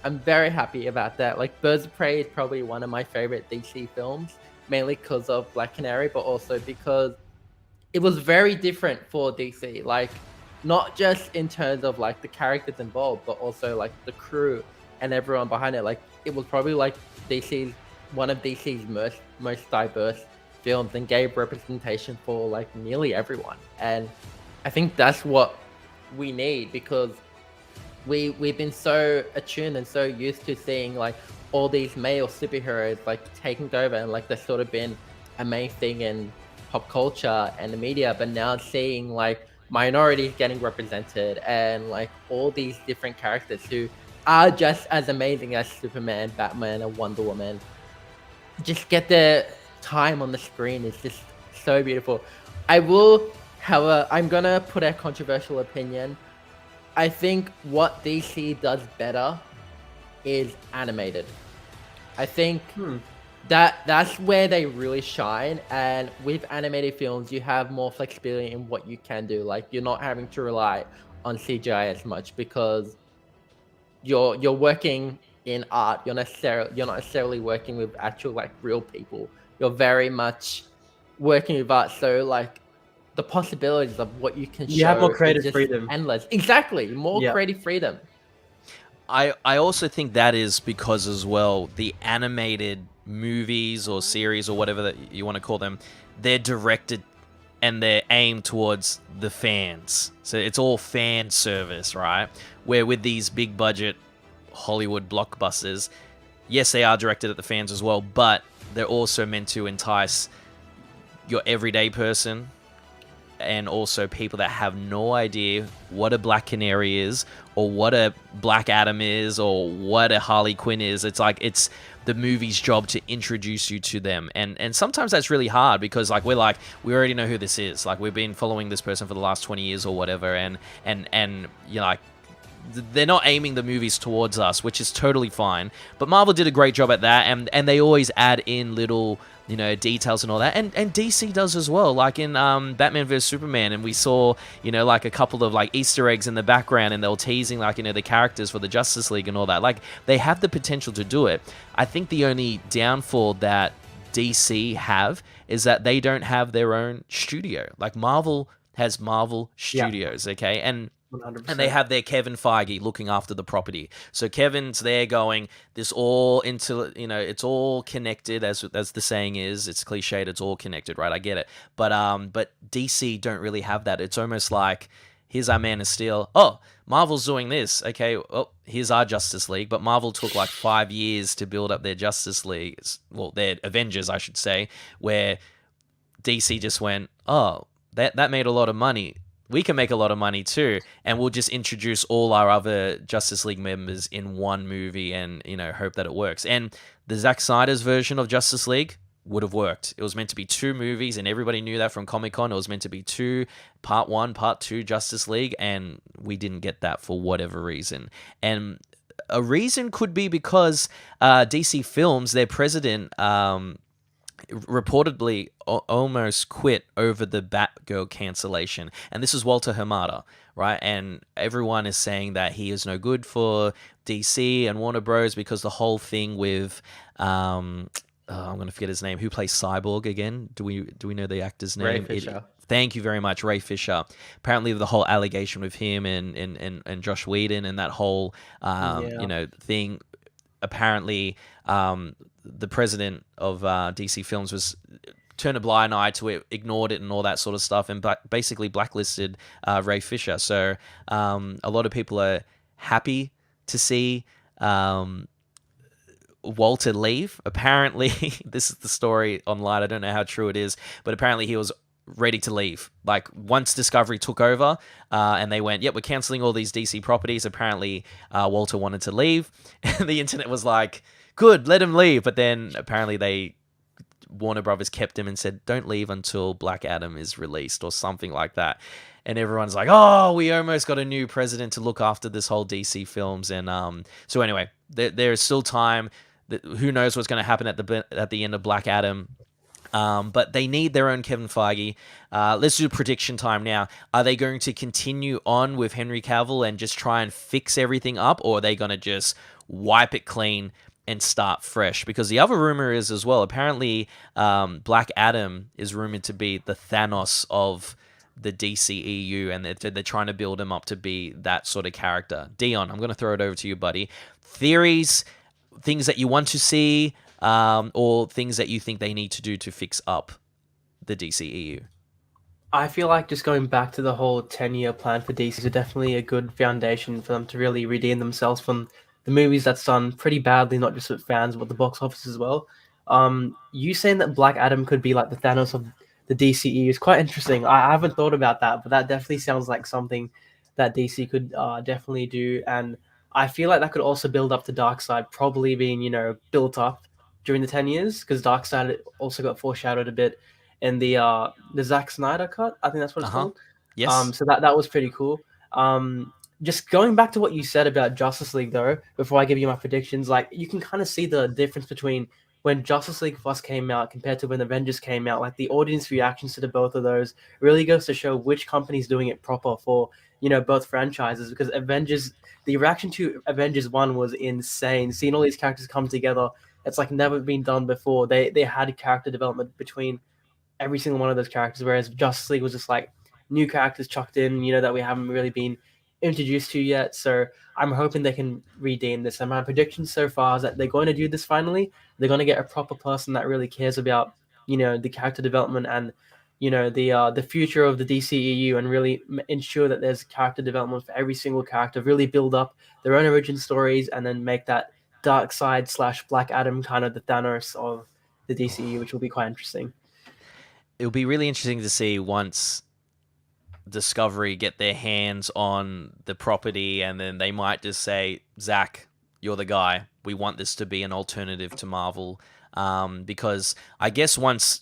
I'm very happy about that. Like, Birds of Prey is probably one of my favorite DC films, mainly because of Black Canary, but also because it was very different for DC. Like, not just in terms of like the characters involved, but also like the crew and everyone behind it. Like, it was probably like one of DC's most diverse films, and gave representation for like nearly everyone. And I think that's what we need, because we've been so attuned and so used to seeing like all these male superheroes like taking over, and like they've sort of been a main thing in pop culture and the media, but now seeing like minorities getting represented, and like all these different characters who are just as amazing as Superman, Batman, and Wonder Woman just get their time on the screen is just so beautiful. I'm gonna put a controversial opinion. I think what DC does better is animated. I think that's where they really shine. And with animated films, you have more flexibility in what you can do. Like, you're not having to rely on CGI as much, because you're working in art. You're not necessarily working with actual like real people. You're very much working with art. So like, the possibilities of what you can show, You have more creative freedom. Endless. Exactly. More creative freedom. I also think that is because as well, the animated movies or series or whatever that you want to call them, they're directed and they're aimed towards the fans. So it's all fan service, right? Where with these big budget Hollywood blockbusters, yes, they are directed at the fans as well, but they're also meant to entice your everyday person, and also people that have no idea what a Black Canary is, or what a Black Adam is, or what a Harley Quinn is. It's like, it's the movie's job to introduce you to them. And sometimes that's really hard, because like we already know who this is. Like, we've been following this person for the last 20 years or whatever, and you know, like, they're not aiming the movies towards us, which is totally fine. But Marvel did a great job at that, and they always add in little, you know, details and all that, and DC does as well. Like in Batman vs Superman, and we saw, you know, like a couple of like Easter eggs in the background, and they were teasing like, you know, the characters for the Justice League and all that. Like, they have the potential to do it. I think the only downfall that DC have is that they don't have their own studio. Like, Marvel has Marvel Studios, okay, and 100%. and they have their Kevin Feige looking after the property. So Kevin's there going, this all into, you know, it's all connected, as the saying is. It's cliched, it's all connected, right? I get it. But DC don't really have that. It's almost like here's our Man of Steel. Oh, Marvel's doing this. Okay, oh, here's our Justice League. But Marvel took like 5 years to build up their Justice League, well, their Avengers, I should say, where DC just went, oh, that made a lot of money. We can make a lot of money too, and we'll just introduce all our other Justice League members in one movie and, hope that it works. And the Zack Snyder's version of Justice League would have worked. It was meant to be 2 movies, and everybody knew that from Comic-Con. It was meant to be 2, part 1, part 2 Justice League, and we didn't get that for whatever reason. And a reason could be because DC Films, their president, reportedly almost quit over the Batgirl cancellation. And this is Walter Hamada, right? And everyone is saying that he is no good for DC and Warner Bros. Because the whole thing with I'm going to forget his name. Who plays Cyborg again? Do we know the actor's name? Ray Fisher. Thank you very much, Ray Fisher. Apparently, the whole allegation with him and Josh Whedon and that whole thing. Apparently, the president of DC Films was turned a blind eye to it, ignored it, and all that sort of stuff, and basically blacklisted Ray Fisher. So a lot of people are happy to see Walter leave. Apparently, this is the story online. I don't know how true it is, but apparently he was ready to leave. Like, once Discovery took over and they went, yep, we're canceling all these DC properties. Apparently, Walter wanted to leave. And the internet was like, good, let him leave. But then apparently Warner Brothers kept him and said, don't leave until Black Adam is released or something like that. And everyone's like, oh, we almost got a new president to look after this whole DC films. And so anyway, there is still time. Who knows what's going to happen at the end of Black Adam. But they need their own Kevin Feige. Let's do prediction time now. Are they going to continue on with Henry Cavill and just try and fix everything up? Or are they going to just wipe it clean and start fresh? Because the other rumor is as well, apparently Black Adam is rumored to be the Thanos of the DCEU, and they're trying to build him up to be that sort of character. Dion, I'm going to throw it over to you, buddy. Theories, things that you want to see, or things that you think they need to do to fix up the DCEU? I feel like just going back to the whole 10-year plan for DC is definitely a good foundation for them to really redeem themselves from the movies that's done pretty badly, not just with fans, but the box office as well. You saying that Black Adam could be like the Thanos of the DCEU is quite interesting. I haven't thought about that, but that definitely sounds like something that DC could definitely do. And I feel like that could also build up the Darkseid, probably being, built up during the 10 years, because Darkseid also got foreshadowed a bit in the Zack Snyder cut. I think that's what it's called. Yes. So that was pretty cool. Just going back to what you said about Justice League, though, before I give you my predictions, like, you can kind of see the difference between when Justice League first came out compared to when Avengers came out. Like, the audience reactions to both of those really goes to show which company's doing it proper for, both franchises. Because the reaction to Avengers 1 was insane. Seeing all these characters come together, it's like never been done before. They had character development between every single one of those characters, whereas Justice League was just like new characters chucked in, that we haven't really been introduced to yet. So I'm hoping they can redeem this. And my prediction so far is that they're going to do this finally. They're going to get a proper person that really cares about, the character development and, the future of the DCEU, and really ensure that there's character development for every single character, really build up their own origin stories, and then make that Darkseid / Black Adam kind of the Thanos of the DCEU, which will be quite interesting. It'll be really interesting to see once Discovery get their hands on the property, and then they might just say, Zach, you're the guy. We want this to be an alternative to Marvel. Because I guess once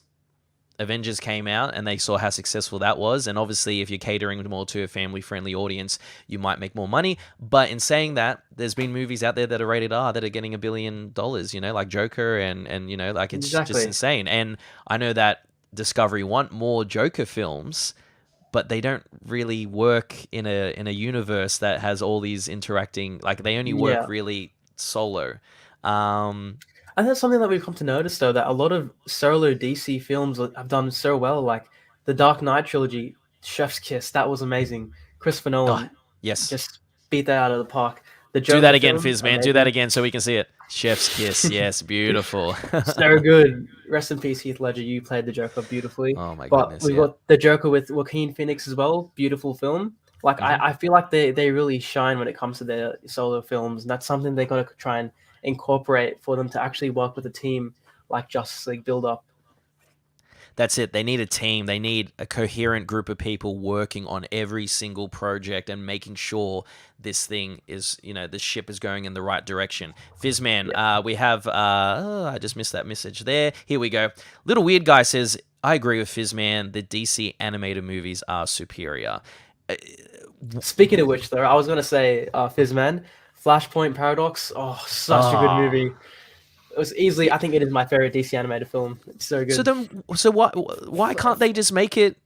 Avengers came out and they saw how successful that was, and obviously if you're catering more to a family-friendly audience, you might make more money. But in saying that, there's been movies out there that are rated R that are getting $1 billion, like Joker, and like, it's just insane. And I know that Discovery want more Joker films, but they don't really work in a universe that has all these interacting, like, they only work really solo. And that's something that we've come to notice, though, that a lot of solo DC films have done so well. Like the Dark Knight trilogy, Chef's Kiss, that was amazing. Christopher Nolan, yes, just beat that out of the park. The Joker do that again, film, Fizman. Amazing. Do that again so we can see it. Chef's Kiss, yes, beautiful. So good. Rest in peace, Heath Ledger. You played the Joker beautifully. Oh my but goodness. We've got the Joker with Joaquin Phoenix as well. Beautiful film. Like I feel like they really shine when it comes to their solo films, and that's something they're gonna try and incorporate for them to actually work with a team like Justice League build up. That's it. They need a team. They need a coherent group of people working on every single project and making sure this thing is, the ship is going in the right direction. Fizman, we have, I just missed that message there. Here we go. Little Weird Guy says, I agree with Fizman. The DC animated movies are superior. Speaking of which, though, I was gonna say, Fizman, Flashpoint Paradox. Oh, such a good movie. It was easily, I think it is my favorite DC animated film. It's so good. So why can't they just make it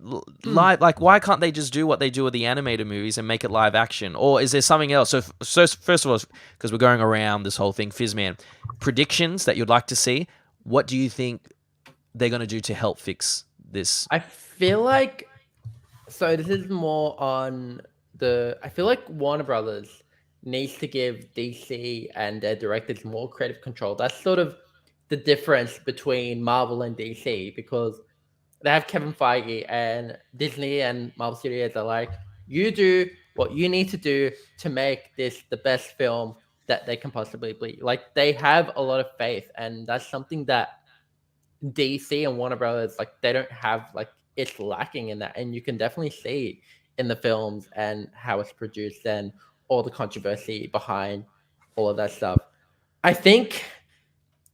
live? Like, why can't they just do what they do with the animated movies and make it live action? Or is there something else? So first of all, because we're going around this whole thing, Fizman, predictions that you'd like to see. What do you think they're going to do to help fix this? I feel like, so this is more on I feel like Warner Brothers needs to give DC and their directors more creative control. That's sort of the difference between Marvel and DC, because they have Kevin Feige, and Disney and Marvel Studios are like, you do what you need to do to make this the best film that they can possibly be. Like, they have a lot of faith, and that's something that DC and Warner Brothers, like, they don't have. Like, it's lacking in that, and you can definitely see in the films and how it's produced and all the controversy behind all of that stuff. I think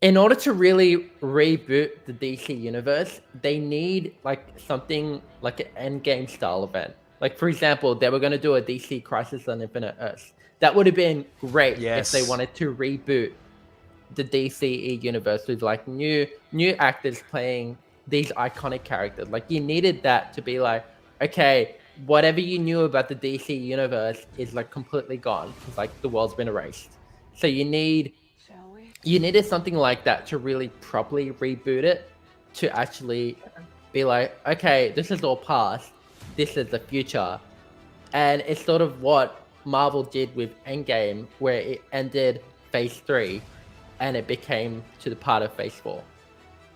in order to really reboot the DC universe, they need like something like an Endgame style event. Like, for example, they were going to do a DC Crisis on Infinite Earths. That would have been great if they wanted to reboot the DCE universe with like new actors playing these iconic characters. Like, you needed that to be like, okay, whatever you knew about the DC universe is like completely gone, because like the world's been erased. So you needed something like that to really properly reboot it, to actually be like, okay, this is all past, this is the future. And it's sort of what Marvel did with Endgame, where it ended Phase 3 and it became to the part of Phase 4,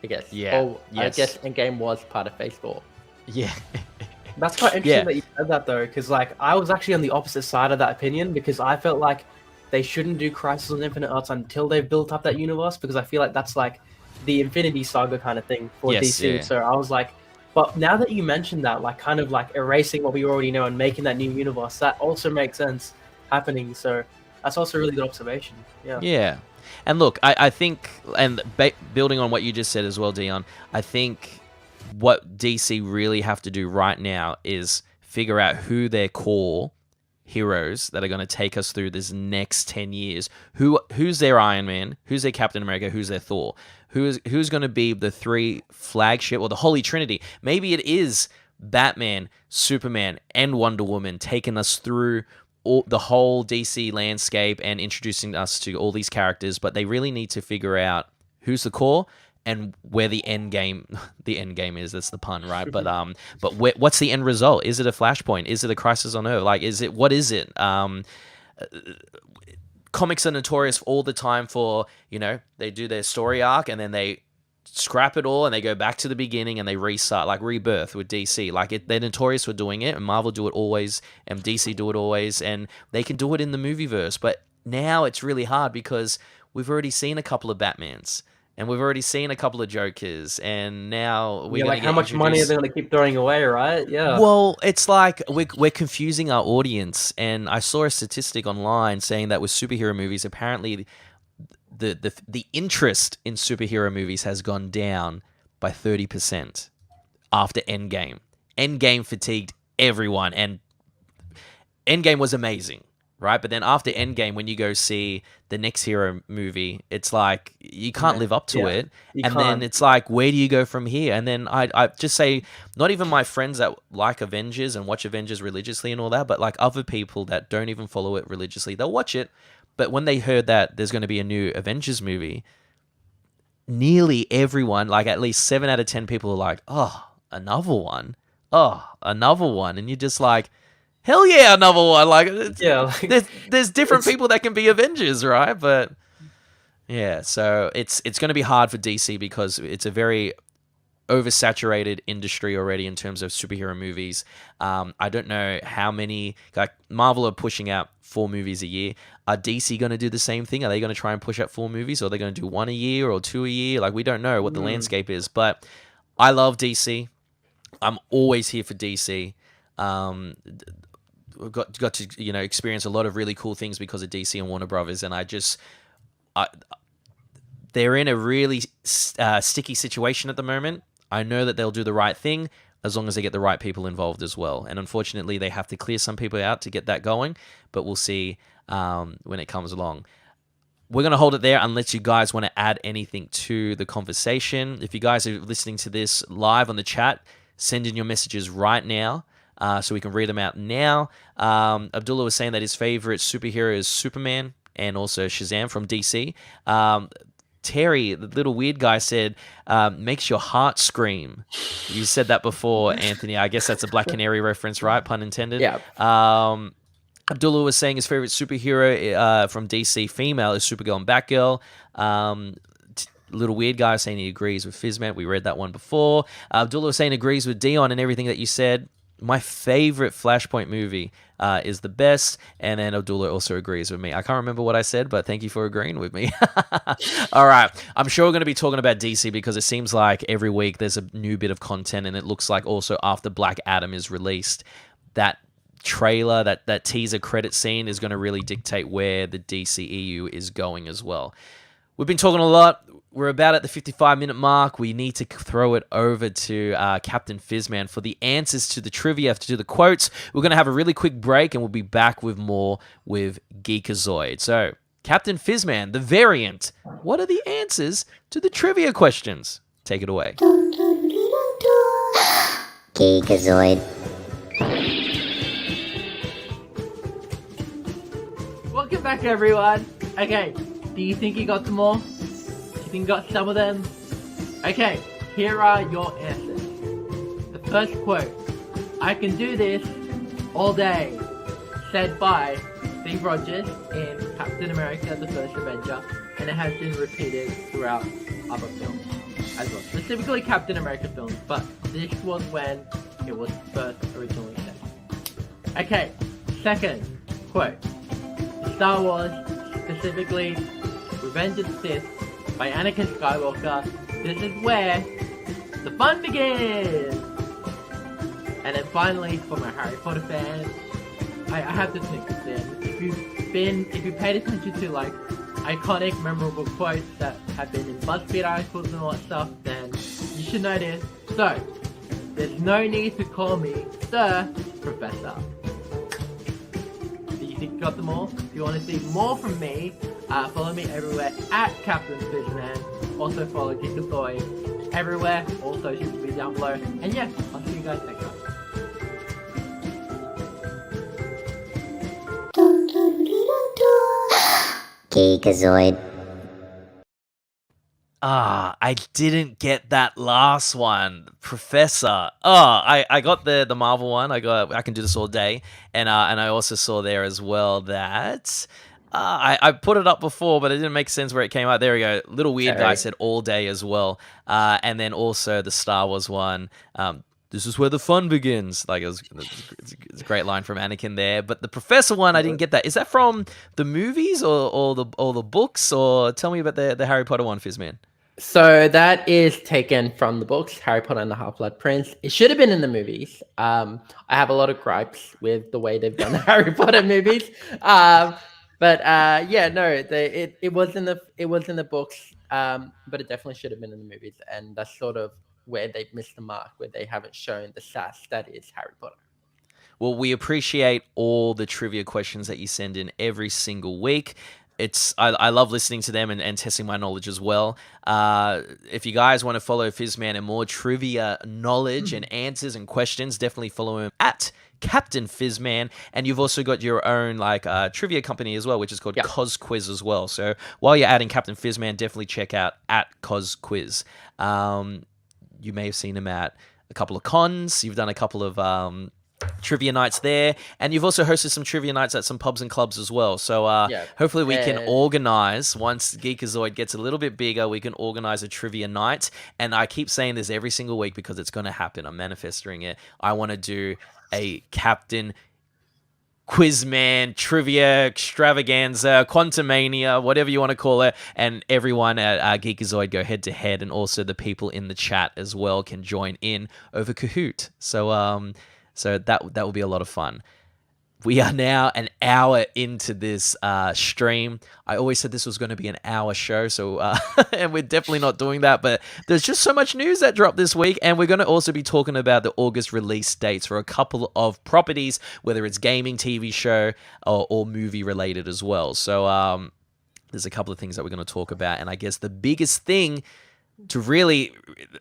I guess. I guess Endgame was part of Phase 4. Yeah. That's quite interesting that you said that, though, because like I was actually on the opposite side of that opinion, because I felt like they shouldn't do Crisis on Infinite Earths until they've built up that universe, because I feel like that's like the Infinity Saga kind of thing for DC. Yeah. So I was like, but now that you mentioned that, like kind of like erasing what we already know and making that new universe, that also makes sense happening. So that's also a really good observation. Yeah. Yeah. And look, I think, and building on what you just said as well, Dion, I think what DC really have to do right now is figure out who their core heroes that are going to take us through this next 10 years. Who's their Iron Man? Who's their Captain America? Who's their Thor? Who's going to be the three flagship, or the Holy Trinity? Maybe it is Batman, Superman, and Wonder Woman taking us through the whole DC landscape and introducing us to all these characters, but they really need to figure out who's the core and where the end game is. That's the pun, right? But what's the end result? Is it a Flashpoint? Is it a Crisis on Earth? Like, what is it? Comics are notorious all the time for, they do their story arc and then they scrap it all and they go back to the beginning and they restart, like Rebirth with DC. Like, they're notorious for doing it, and Marvel do it always, and DC do it always, and they can do it in the movieverse. But now it's really hard because we've already seen a couple of Batmans. And we've already seen a couple of Jokers, and now we're like, how much money are they going to keep throwing away, right? Yeah. Well, it's like we're confusing our audience, and I saw a statistic online saying that with superhero movies, apparently the interest in superhero movies has gone down by 30% after Endgame. Endgame fatigued everyone, and Endgame was amazing. Right, but then after Endgame, when you go see the next hero movie, it's like you can't live up to it, and then it's like, where do you go from here? And then I just say, not even my friends that like Avengers and watch Avengers religiously and all that, but like other people that don't even follow it religiously, they'll watch it, but when they heard that there's going to be a new Avengers movie, nearly everyone, like at least 7 out of 10 people, are like, oh, another one, and you're just like, hell yeah, another one. Like, there's different people that can be Avengers, right? But yeah, so it's going to be hard for DC because it's a very oversaturated industry already in terms of superhero movies. I don't know how many, like Marvel are pushing out 4 movies a year. Are DC going to do the same thing? Are they going to try and push out 4 movies, or are they going to do 1 a year or 2 a year? Like, we don't know what the landscape is, but I love DC. I'm always here for DC. We've got to experience a lot of really cool things because of DC and Warner Brothers, and they're in a really sticky situation at the moment. I know that they'll do the right thing as long as they get the right people involved as well. And unfortunately, they have to clear some people out to get that going, but we'll see when it comes along. We're going to hold it there unless you guys want to add anything to the conversation. If you guys are listening to this live on the chat, send in your messages right now so we can read them out now. Abdullah was saying that his favorite superhero is Superman and also Shazam from DC. Terry, the little weird guy, said, makes your heart scream. You said that before, Anthony. I guess that's a Black Canary reference, right? Pun intended. Yeah. Abdullah was saying his favorite superhero from DC female is Supergirl and Batgirl. Little weird guy saying he agrees with Fizman. We read that one before. Abdullah was saying agrees with Dion and everything that you said. My favorite Flashpoint movie is the best, and then Abdullah also agrees with me. I can't remember what I said, but thank you for agreeing with me. All right. I'm sure we're going to be talking about DC because it seems like every week there's a new bit of content, and it looks like also after Black Adam is released, that trailer, that teaser credit scene is going to really dictate where the DCEU is going as well. We've been talking a lot. We're about at the 55-minute mark. We need to throw it over to Captain Fizman for the answers to the trivia, to do the quotes. We're going to have a really quick break, and we'll be back with more with Geekazoid. So, Captain Fizman, the variant, what are the answers to the trivia questions? Take it away. Geekazoid. Welcome back, everyone. Okay, do you think you got them all? Do you think you got some of them? Okay, here are your answers. The first quote, I can do this all day, said by Steve Rogers in Captain America, the First Avenger, and it has been repeated throughout other films as well, specifically Captain America films, but this was when it was first originally said. Okay, second quote, Star Wars, specifically Revenge of the Sith by Anakin Skywalker, this is where the fun begins! And then finally, for my Harry Potter fans, I have to think this. If you paid attention to like iconic, memorable quotes that have been in BuzzFeed articles and all that stuff, then you should know this. So, there's no need to call me Sir Professor. Do you think you got them all? If you want to see more from me, follow me everywhere at Captain Fizman. Also follow Geekazoid everywhere. All socials will be down below. And yeah, I'll see you guys next time. Geekazoid. I didn't get that last one, Professor. I got the Marvel one. I can do this all day, and I also saw there as well that I put it up before, but it didn't make sense where it came out. There we go. Little weird guy said all day as well, and then also the Star Wars one. This is where the fun begins. Like it's a great line from Anakin there. But the Professor one, I didn't get that. Is that from the movies or the books? Or tell me about the Harry Potter one, Fizman. So that is taken from the books, Harry Potter and the Half-Blood Prince. It should have been in the movies. I have a lot of gripes with the way they've done the Harry Potter movies. But it was in the books. But it definitely should have been in the movies, and that's sort of where they've missed the mark, where they haven't shown the sass that is Harry Potter. Well, we appreciate all the trivia questions that you send in every single week. I love listening to them and testing my knowledge as well. If you guys want to follow Fizman and more trivia knowledge and answers and questions, definitely follow him at Captain Fizman. And you've also got your own trivia company as well, which is called Cos Quiz as well. So while you're adding Captain Fizman, definitely check out at Cos Quiz. You may have seen him at a couple of cons. You've done a couple of trivia nights there, and you've also hosted some trivia nights at some pubs and clubs as well. So Yeah. hopefully we can And- organize, once Geekazoid gets a little bit bigger, we can organize a trivia night. And I keep saying this every single week because it's going to happen. I'm manifesting it. I want to do a Captain Quizman trivia extravaganza, Quantumania, whatever you want to call it, and everyone at Geekazoid go head to head, and also the people in the chat as well can join in over Kahoot. So that will be a lot of fun. We are now an hour into this stream. I always said this was going to be an hour show, so and we're definitely not doing that. But there's just so much news that dropped this week, and we're going to also be talking about the August release dates for a couple of properties, whether it's gaming, TV show, or movie related as well. So there's a couple of things that we're going to talk about, and I guess the biggest thing to really,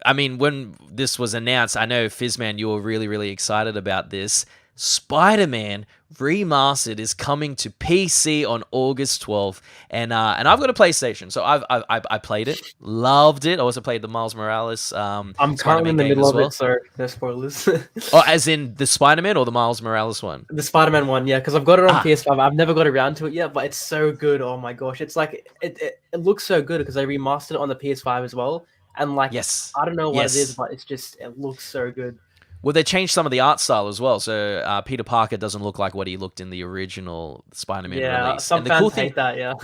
I mean, when this was announced, I know Fizman, you were really, really excited about this. Spider-Man Remastered is coming to PC on August 12th, and I've got a PlayStation, so I played it, loved it. I also played the Miles Morales. I'm currently Spider-Man in the game middle as of well. it, so no spoilers. Oh, as in the Spider-Man or the Miles Morales one? The Spider-Man one, yeah, because I've got it on PS5. I've never got around to it yet, but it's so good. Oh my gosh, it's like it looks so good because they remastered it on the PS5 as well, and like Yes. I don't know what Yes. it is, but it looks so good. Well, they changed some of the art style as well, so Peter Parker doesn't look like what he looked in the original Spider-Man Yeah, release. some And the fans cool thing, hate that. Yeah,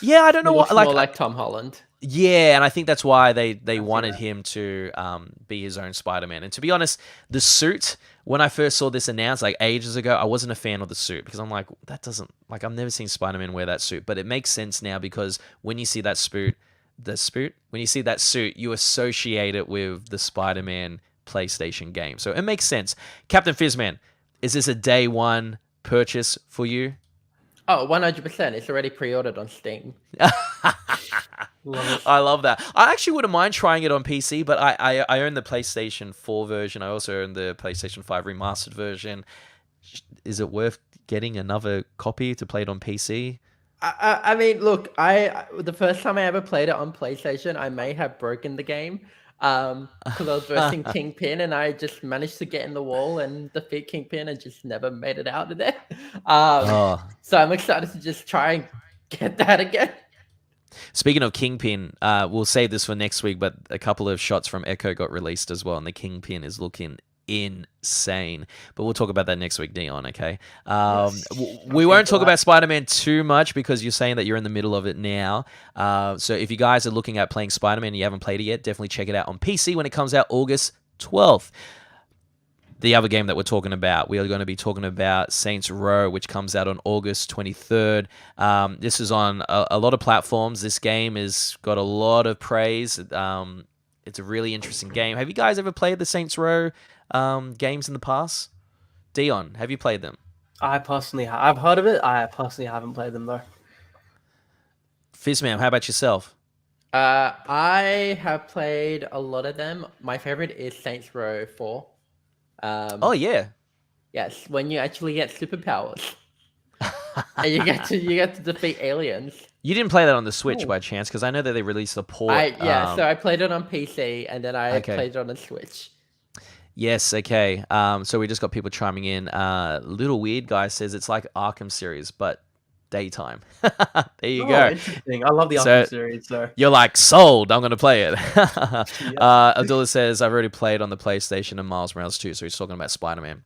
yeah, I don't know He what looks more like Tom Holland. Yeah, and I think that's why they wanted him to be his own Spider-Man. And to be honest, the suit, when I first saw this announced like ages ago, I wasn't a fan of the suit because I'm like, that doesn't, like, I've never seen Spider-Man wear that suit. But it makes sense now because when you see that when you see that suit, you associate it with the Spider-Man PlayStation game. So it makes sense. Captain Fizman, is this a day one purchase for you? Oh, 100%. It's already pre-ordered on Steam. I love that. I actually wouldn't mind trying it on PC, but I own the PlayStation 4 version. I also own the PlayStation 5 remastered version. Is it worth getting another copy to play it on PC? I mean, look, the first time I ever played it on PlayStation, I may have broken the game because I was versing Kingpin, and I just managed to get in the wall and defeat Kingpin and just never made it out of there. So I'm excited to just try and get that again. Speaking of Kingpin, we'll save this for next week, but a couple of shots from Echo got released as well, and the Kingpin is looking insane. But we'll talk about that next week, Dion, okay? We won't talk about Spider-Man too much because you're saying that you're in the middle of it now. So if you guys are looking at playing Spider-Man and you haven't played it yet, definitely check it out on PC when it comes out August 12th. The other game that we're talking about, we are going to be talking about Saints Row, which comes out on August 23rd. This is on a lot of platforms. This game has got a lot of praise. It's a really interesting game. Have you guys ever played the Saints Row games in the past? Dion, have you played them? I've heard of it. I personally haven't played them though. Fizman, how about yourself? I have played a lot of them. My favorite is Saints Row 4. Oh, yeah. Yes, when you actually get superpowers. And you get to defeat aliens. You didn't play that on the Switch by chance, because I know that they released a port. So I played it on PC, and then I played it on the Switch. Yes, okay. So we just got people chiming in. Little Weird Guy says it's like Arkham series, but daytime. There you go. Interesting. I love the Arkham series. So you're like, sold, I'm going to play it. Abdullah says, I've already played on the PlayStation and Miles Morales 2, so he's talking about Spider-Man.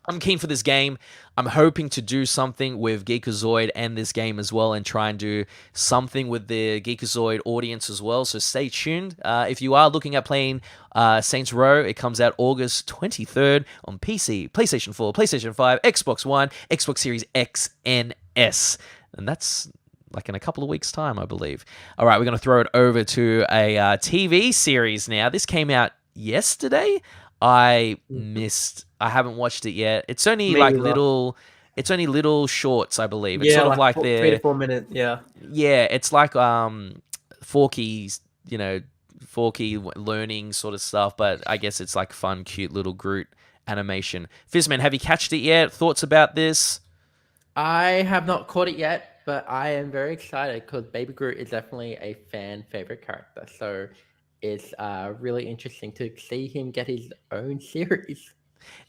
I'm keen for this game. I'm hoping to do something with Geekazoid and this game as well, and try and do something with the Geekazoid audience as well. So stay tuned. If you are looking at playing Saints Row, it comes out August 23rd on PC, PlayStation 4, PlayStation 5, Xbox One, Xbox Series X and S. And that's like in a couple of weeks' time, I believe. All right, we're going to throw it over to a TV series now. This came out yesterday. I haven't watched it yet. It's only little shorts, I believe. It's sort of like 3 to 4 minutes. Yeah. Yeah, it's like Forky's, Forky learning sort of stuff, but I guess it's like fun, cute little Groot animation. Fizman, have you catched it yet? Thoughts about this? I have not caught it yet, but I am very excited because Baby Groot is definitely a fan favorite character. So it's really interesting to see him get his own series.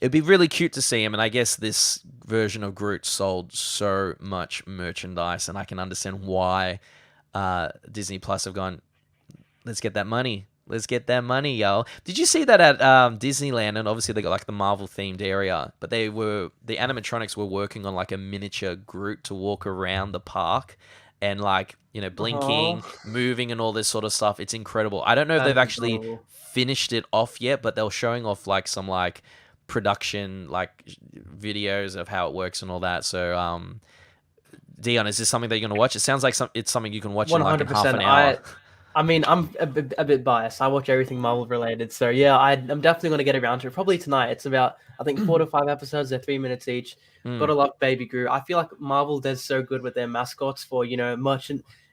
It'd be really cute to see him, and I guess this version of Groot sold so much merchandise, and I can understand why Disney Plus have gone, let's get that money. Let's get that money, yo. Did you see that at Disneyland? And obviously they got like the Marvel themed area, but the animatronics were working on like a miniature Groot to walk around the park and like, blinking, moving and all this sort of stuff. It's incredible. I don't know if they've actually finished it off yet, but they were showing off like some like production like videos of how it works and all that. So Dion, is this something that you're going to watch? It sounds like it's something you can watch in like in half an hour. I mean, I'm a bit biased. I watch everything Marvel related, so yeah, I'm definitely going to get around to it. Probably tonight. It's about, I think, 4 to 5 episodes. They're 3 minutes each. Gotta love Baby Groot. I feel like Marvel does so good with their mascots for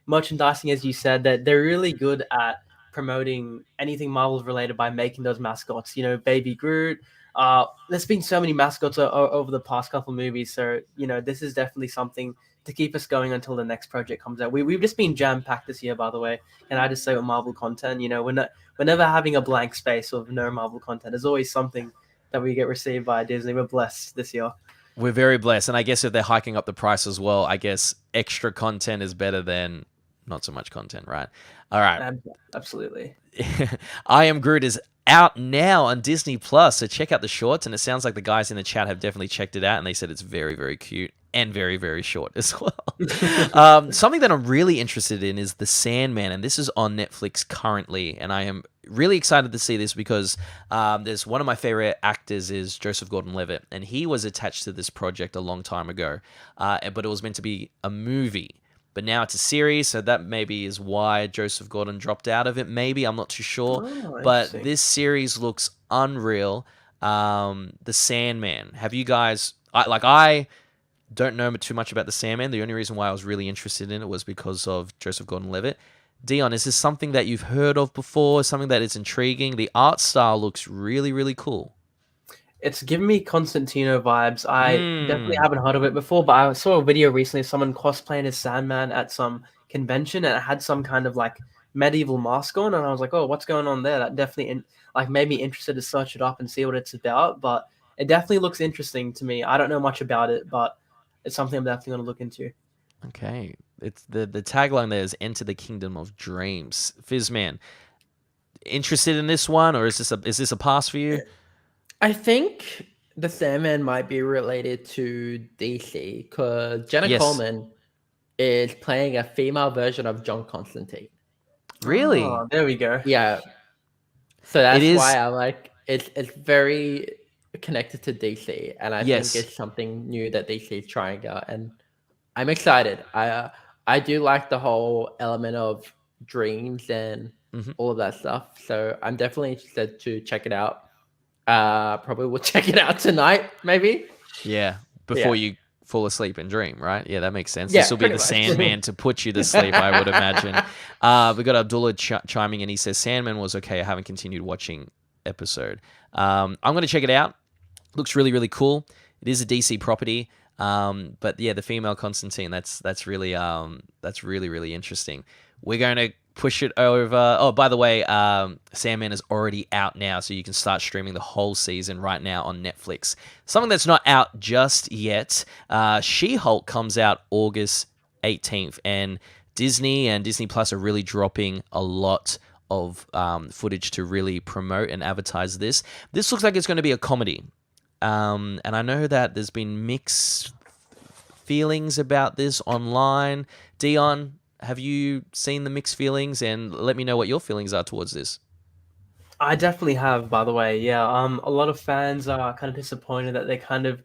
merchandising, as you said, that they're really good at promoting anything Marvel related by making those mascots. Baby Groot. There's been so many mascots over the past couple movies, so this is definitely something to keep us going until the next project comes out. We've just been jam-packed this year, by the way, and I just say with Marvel content, we're never having a blank space of no Marvel content. There's always something that we get received by Disney. We're blessed this year. We're very blessed, and I guess if they're hiking up the price as well, I guess extra content is better than not so much content, right? All right. Absolutely. I Am Groot is out now on Disney Plus, so check out the shorts, and it sounds like the guys in the chat have definitely checked it out, and they said it's very, very cute and very, very short as well. Something that I'm really interested in is The Sandman, and this is on Netflix currently, and I am really excited to see this because there's one of my favorite actors is Joseph Gordon-Levitt, and he was attached to this project a long time ago, but it was meant to be a movie. But now it's a series, so that maybe is why Joseph Gordon dropped out of it. Maybe, I'm not too sure. But this series looks unreal. The Sandman. Have you guys... I don't know too much about The Sandman. The only reason why I was really interested in it was because of Joseph Gordon-Levitt. Dion, is this something that you've heard of before? Something that is intriguing? The art style looks really, really cool. It's giving me Constantino vibes. I definitely haven't heard of it before, but I saw a video recently of someone cosplaying as Sandman at some convention, and it had some kind of like medieval mask on, and I was like, oh, what's going on there? That definitely made me interested to search it up and see what it's about, but it definitely looks interesting to me. I don't know much about it, but it's something I'm definitely going to look into. Okay. It's the tagline there is Enter the Kingdom of Dreams. Fizman, interested in this one, or is this a pass for you? I think the Sandman might be related to DC because Jenna Coleman is playing a female version of John Constantine. Really? Oh, there we go. Yeah. So that's why I'm like, it's very connected to DC, and I think it's something new that DC is trying out, and I'm excited. I do like the whole element of dreams and all of that stuff, so I'm definitely interested to check it out. Probably will check it out tonight, maybe. Yeah, before you fall asleep and dream, right? Yeah, that makes sense. Yeah, this will be the Sandman to put you to sleep, I would imagine. We got Abdullah chiming in. He says, Sandman was okay. I haven't continued watching episode. I'm going to check it out. Looks really, really cool. It is a DC property. But yeah, the female Constantine, that's really, really interesting. We're going to push it over. Oh, by the way, Sandman is already out now, so you can start streaming the whole season right now on Netflix. Something that's not out just yet, She-Hulk comes out August 18th, and Disney and Disney Plus are really dropping a lot of footage to really promote and advertise this. This looks like it's going to be a comedy. And I know that there's been mixed feelings about this online. Dion, have you seen the mixed feelings? And let me know what your feelings are towards this. I definitely have, by the way. Yeah, a lot of fans are kind of disappointed that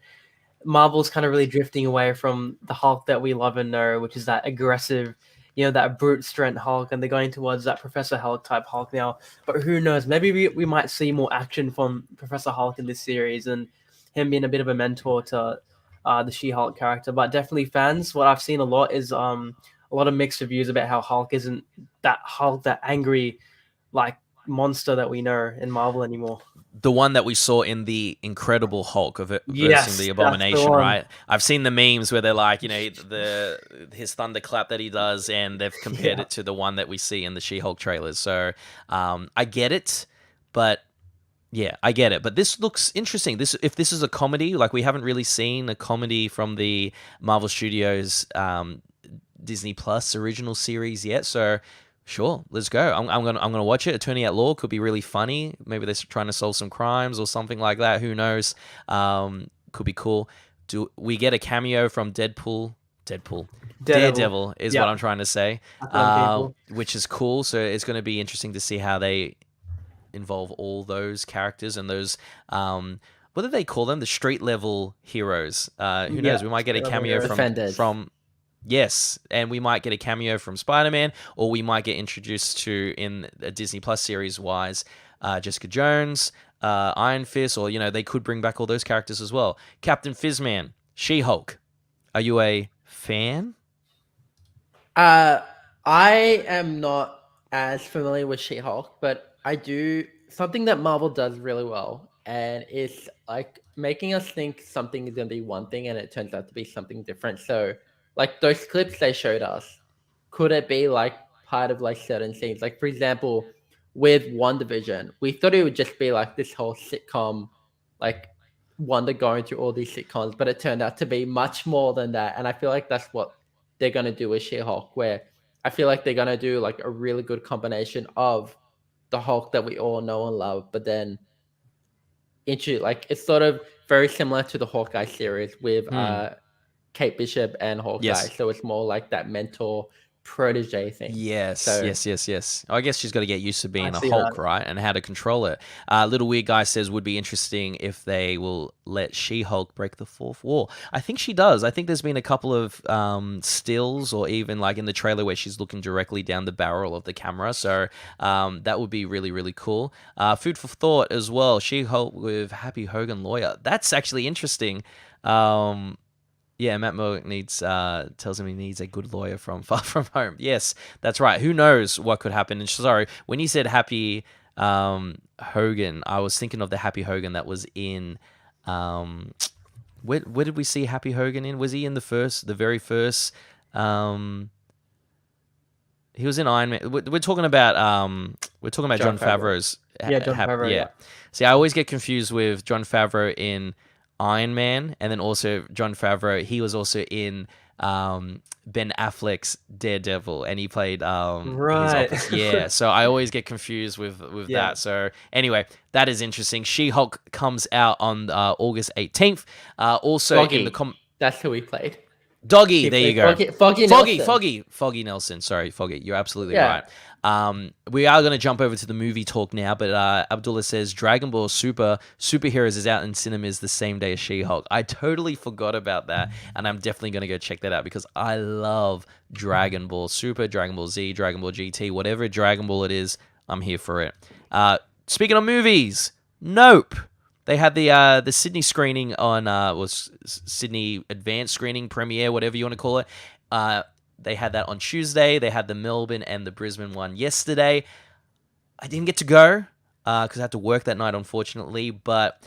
Marvel's kind of really drifting away from the Hulk that we love and know, which is that aggressive, that brute strength Hulk, and they're going towards that Professor Hulk type Hulk now. But who knows? Maybe we might see more action from Professor Hulk in this series, and him being a bit of a mentor to the She-Hulk character. But definitely fans, what I've seen a lot is a lot of mixed reviews about how Hulk isn't that Hulk, that angry, like, monster that we know in Marvel anymore. The one that we saw in the Incredible Hulk versus the Abomination, right? I've seen the memes where they're like, his thunderclap that he does, and they've compared it to the one that we see in the She-Hulk trailers. So I get it, but Yeah, I get it, but this looks interesting. If this is a comedy, like we haven't really seen a comedy from the Marvel Studios Disney Plus original series yet, so sure, let's go. I'm gonna watch it. Attorney at Law could be really funny. Maybe they're trying to solve some crimes or something like that. Who knows? Could be cool. Do we get a cameo from Deadpool? Daredevil is what I'm trying to say, which is cool. So it's going to be interesting to see how they involve all those characters and those what do they call them, the street level heroes. Who knows, we might get a cameo from yes, and we might get a cameo from Spider-Man, or we might get introduced to in a Disney Plus series wise Jessica Jones, Iron Fist, or they could bring back all those characters as well. Captain Fizman, She-Hulk, are you a fan? I am not as familiar with She-Hulk, but I do something that Marvel does really well, and it's like making us think something is going to be one thing, and it turns out to be something different. So, like those clips they showed us, could it be like part of like certain scenes? Like for example, with WandaVision, we thought it would just be like this whole sitcom, like Wanda going through all these sitcoms, but it turned out to be much more than that. And I feel like that's what they're going to do with She-Hulk, where I feel like they're going to do like a really good combination of the Hulk that we all know and love, but then into like it's sort of very similar to the Hawkeye series with Kate Bishop and Hawkeye. Yes. So it's more like that mentor protege thing. Yes, So- yes. I guess she's got to get used to being a see Hulk, that. right? And how to control it. Little Weird Guy says would be interesting if they will let She-Hulk break the fourth wall. I think she does. I think there's been a couple of stills or even like in the trailer where she's looking directly down the barrel of the camera. So that would be really, really cool. Food for thought as well. She-Hulk with Happy Hogan lawyer. That's actually interesting. Yeah, Matt Moak tells him he needs a good lawyer from Far From Home. Yes, that's right. Who knows what could happen? And sorry, when you said Happy Hogan, I was thinking of the Happy Hogan that was in. Where did we see Happy Hogan in? Was he in the very first? He was in Iron Man. We're talking about Jon Favreau's. Yeah, Jon Favreau, yeah. See, I always get confused with Jon Favreau in Iron Man, and then also Jon Favreau. He was also in Ben Affleck's Daredevil, and he played his Right. office. Yeah, so I always get confused with Yeah. that. So anyway, that is interesting. She-Hulk comes out on August 18th. Also Foggy. in the That's who we played. Doggy, there you go. Foggy Nelson. Foggy Nelson. Sorry, Foggy. You're absolutely Yeah. right. We are going to jump over to the movie talk now, but Abdullah says Dragon Ball Superheroes is out in cinemas the same day as She-Hulk. I totally forgot about that, and I'm definitely going to go check that out because I love Dragon Ball Super, Dragon Ball Z, Dragon Ball GT, whatever Dragon Ball it is, I'm here for it. Speaking of movies, Nope. They had the Sydney screening on was Sydney advanced screening premiere, whatever you want to call it. They had that on Tuesday. They had the Melbourne and the Brisbane one yesterday. I didn't get to go because I had to work that night, unfortunately. But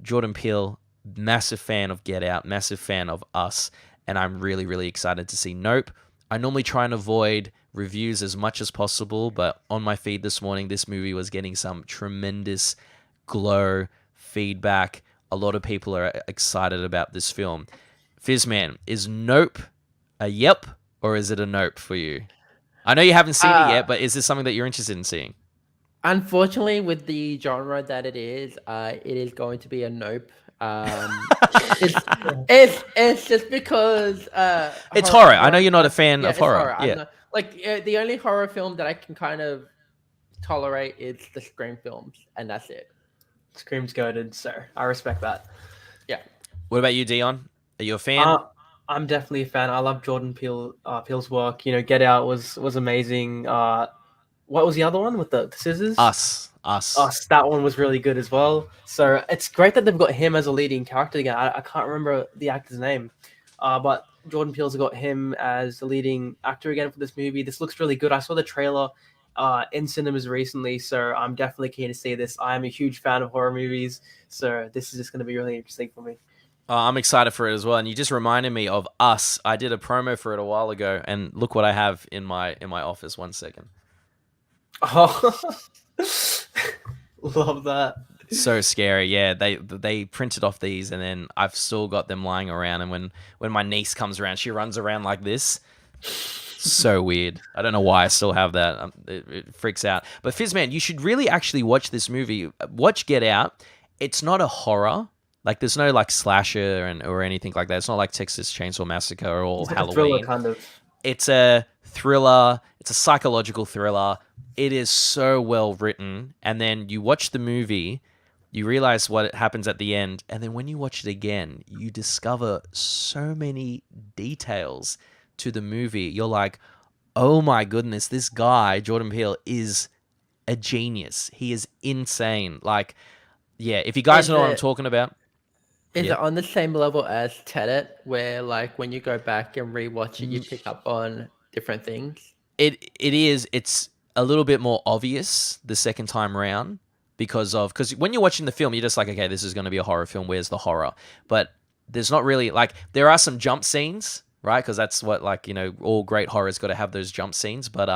Jordan Peele, massive fan of Get Out, massive fan of Us, and I'm really, really excited to see Nope. I normally try and avoid reviews as much as possible, but on my feed this morning, this movie was getting some tremendous glow feedback. A lot of people are excited about this film. Fizman, is Nope a yep or is it a nope for you? I know you haven't seen it yet, but is this something that you're interested in seeing? Unfortunately, with the genre that it is going to be a nope. It's just because it's horror. I know you're not a fan of it's horror. I'm Yeah. not- the only horror film that I can kind of tolerate is the Scream films, and that's it. Scream's goated, so I respect that. Yeah. What about you, Dion? Are you a fan? I'm definitely a fan. I love Jordan Peele's work. You know, Get Out was amazing. What was the other one with the scissors? Us. That one was really good as well. So it's great that they've got him as a leading character again. I can't remember the actor's name, but Jordan Peele's got him as the leading actor again for this movie. This looks really good. I saw the trailer in cinemas recently, so I'm definitely keen to see this. I am a huge fan of horror movies, so this is just going to be really interesting for me. I'm excited for it as well. And you just reminded me of Us. I did a promo for it a while ago, and look what I have in my office. 1 second. Oh. Love that. So scary. Yeah, they printed off these, and then I've still got them lying around. And when my niece comes around, she runs around like this. So weird. I don't know why I still have that. It freaks out. But Fizman, you should really actually watch this movie. Watch Get Out. It's not a horror. Like there's no like slasher or anything like that. It's not like Texas Chainsaw Massacre or It's like a Halloween. thriller kind of. It's a thriller. It's a psychological thriller. It is so well written. And then you watch the movie, you realize what happens at the end, and then when you watch it again, you discover so many details to the movie. You're like, oh my goodness, this guy, Jordan Peele, is a genius. He is insane. Like, yeah, if you guys Is know what I'm it- talking about. Is Yeah. it on the same level as Tenet, where like when you go back and rewatch it, you pick up on different things? It is. It's a little bit more obvious the second time round because when you're watching the film, you're just like, okay, this is going to be a horror film. Where's the horror? But there's not really like there are some jump scenes, right? Because that's what all great horror's got to have those jump scenes. But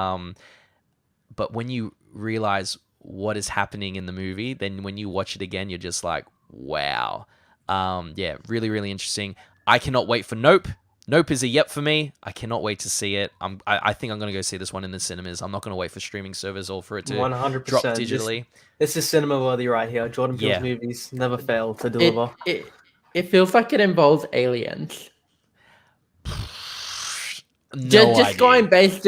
when you realize what is happening in the movie, then when you watch it again, you're just like, wow. Yeah, really, really interesting. I cannot wait for Nope. Nope is a yep for me. I cannot wait to see it. I think I'm going to go see this one in the cinemas. I'm not going to wait for streaming servers or for it to 100%. drop digitally. This is cinema worthy right here. Jordan Peele's Yeah. movies never fail to deliver. It feels like it involves aliens. No Just idea.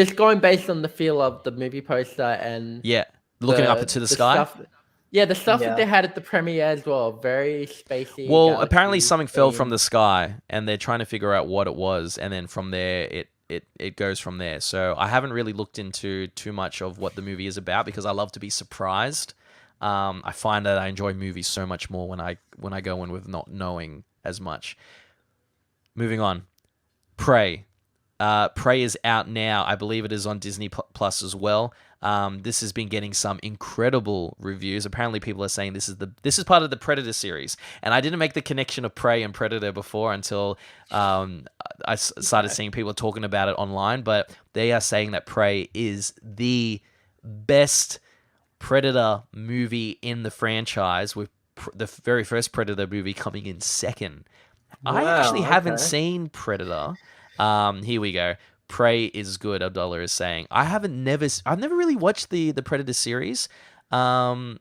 going based on the feel of the movie poster and Yeah, looking up into the sky. stuff, the stuff Yeah. that they had at the premiere as well, very spacey. Well, apparently galaxy something fell from themed. the sky, and they're trying to figure out what it was, and then from there it goes from there. So I haven't really looked into too much of what the movie is about because I love to be surprised. I find that I enjoy movies so much more when I go in with not knowing as much. Moving on, Prey. Prey is out now. I believe it is on Disney Plus as well. This has been getting some incredible reviews. Apparently, people are saying this is part of the Predator series, and I didn't make the connection of Prey and Predator before until I started seeing people talking about it online. But they are saying that Prey is the best Predator movie in the franchise, with the very first Predator movie coming in second. I Wow, actually haven't okay. seen Predator. Here we go. Prey is good, Abdullah is saying. I've never really watched the Predator series. I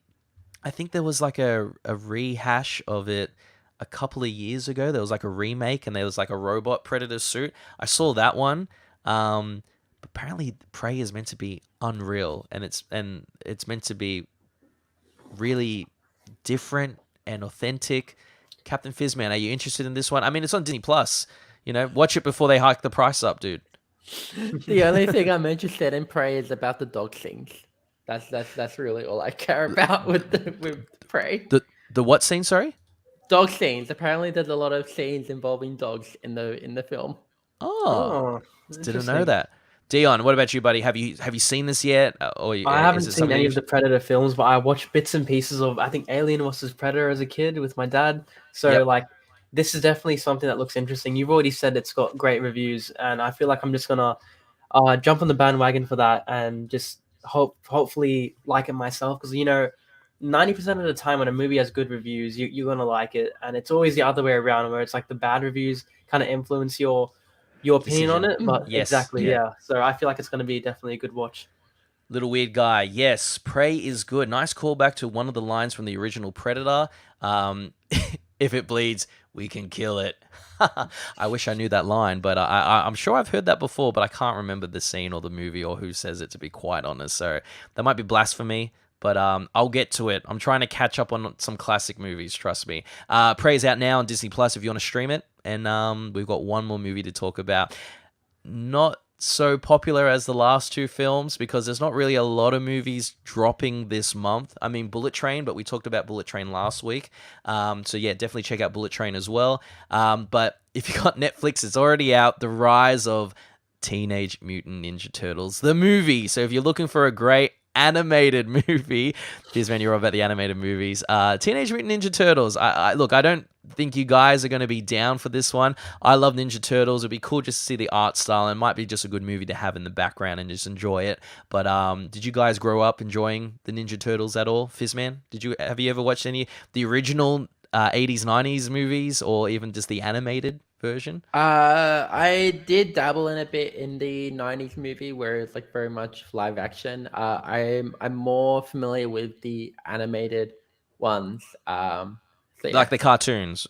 think there was like a rehash of it a couple of years ago. There was like a remake and there was like a robot Predator suit. I saw that one. But apparently Prey is meant to be unreal and it's meant to be really different and authentic. Captain Fizman, are you interested in this one? I mean, it's on Disney Plus. Watch it before they hike the price up, dude. The only thing I'm interested in Prey is about the dog scenes. That's really all I care about with Prey. The what scene? Sorry. Dog scenes. Apparently, there's a lot of scenes involving dogs in the film. Oh, didn't know interesting. that. Dion, what about you, buddy? Have you seen this yet? Or I haven't is it seen something any you of the Predator films, but I watched bits and pieces of, I think, Alien vs. Predator as a kid with my dad. So, Yep. like, this is definitely something that looks interesting. You've already said it's got great reviews, and I feel like I'm just gonna jump on the bandwagon for that and just hopefully like it myself. Because 90% of the time when a movie has good reviews, you're gonna like it, and it's always the other way around where it's like the bad reviews kind of influence your opinion on it. But Yes, exactly, yeah. yeah. So I feel like it's gonna be definitely a good watch. Little weird guy. Yes, Prey is good. Nice callback to one of the lines from the original Predator. If it bleeds, we can kill it. I wish I knew that line, but I'm sure I've heard that before, but I can't remember the scene or the movie or who says it, to be quite honest. So that might be blasphemy, but I'll get to it. I'm trying to catch up on some classic movies, trust me. Prey's out now on Disney Plus if you want to stream it, and we've got one more movie to talk about. Not so popular as the last two films because there's not really a lot of movies dropping this month. I mean, Bullet Train, but we talked about Bullet Train last week. So yeah, definitely check out Bullet Train as well. But if you got Netflix, it's already out. The Rise of Teenage Mutant Ninja Turtles, the movie. So if you're looking for a great animated movie, Fizman, you're all about the animated movies. Teenage Mutant Ninja Turtles. I look, I don't think you guys are going to be down for this one. I love Ninja Turtles. It'd be cool just to see the art style, and it might be just a good movie to have in the background and just enjoy it. But did you guys grow up enjoying the Ninja Turtles at all? Fizman, have you ever watched any the original 80s 90s movies, or even just the animated version? I did dabble in a bit in the '90s movie where it's like very much live action. I'm more familiar with the animated ones. So yeah, Like the cartoons.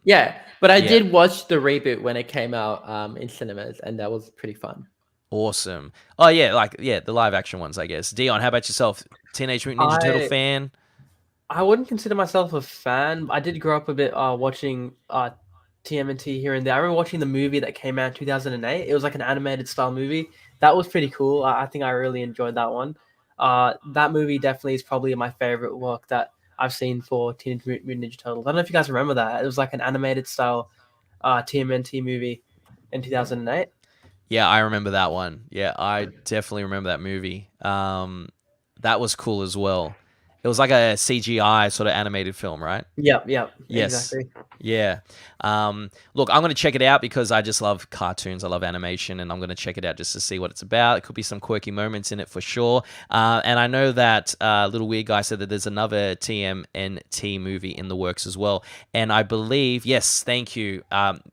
yeah. But I yeah. did watch the reboot when it came out in cinemas, and that was pretty fun. Awesome. Oh yeah, the live action ones, I guess. Dion, how about yourself? Teenage Mutant Ninja Turtle fan? I wouldn't consider myself a fan. I did grow up a bit watching TMNT here and there. I remember watching the movie that came out in 2008. It was like an animated style movie. That was pretty cool. I think I really enjoyed that one. That movie definitely is probably my favorite work that I've seen for Teenage Mutant Ninja Turtles. I don't know if you guys remember that. It was like an animated style TMNT movie in 2008. Yeah, I remember that one. Yeah, I definitely remember that movie. That was cool as well. It was like a CGI sort of animated film, right? Yep, Yes. exactly. Yeah. Look, I'm going to check it out because I just love cartoons. I love animation, and I'm going to check it out just to see what it's about. It could be some quirky moments in it for sure. And I know that Little Weird Guy said that there's another TMNT movie in the works as well. And I believe, yes, thank you,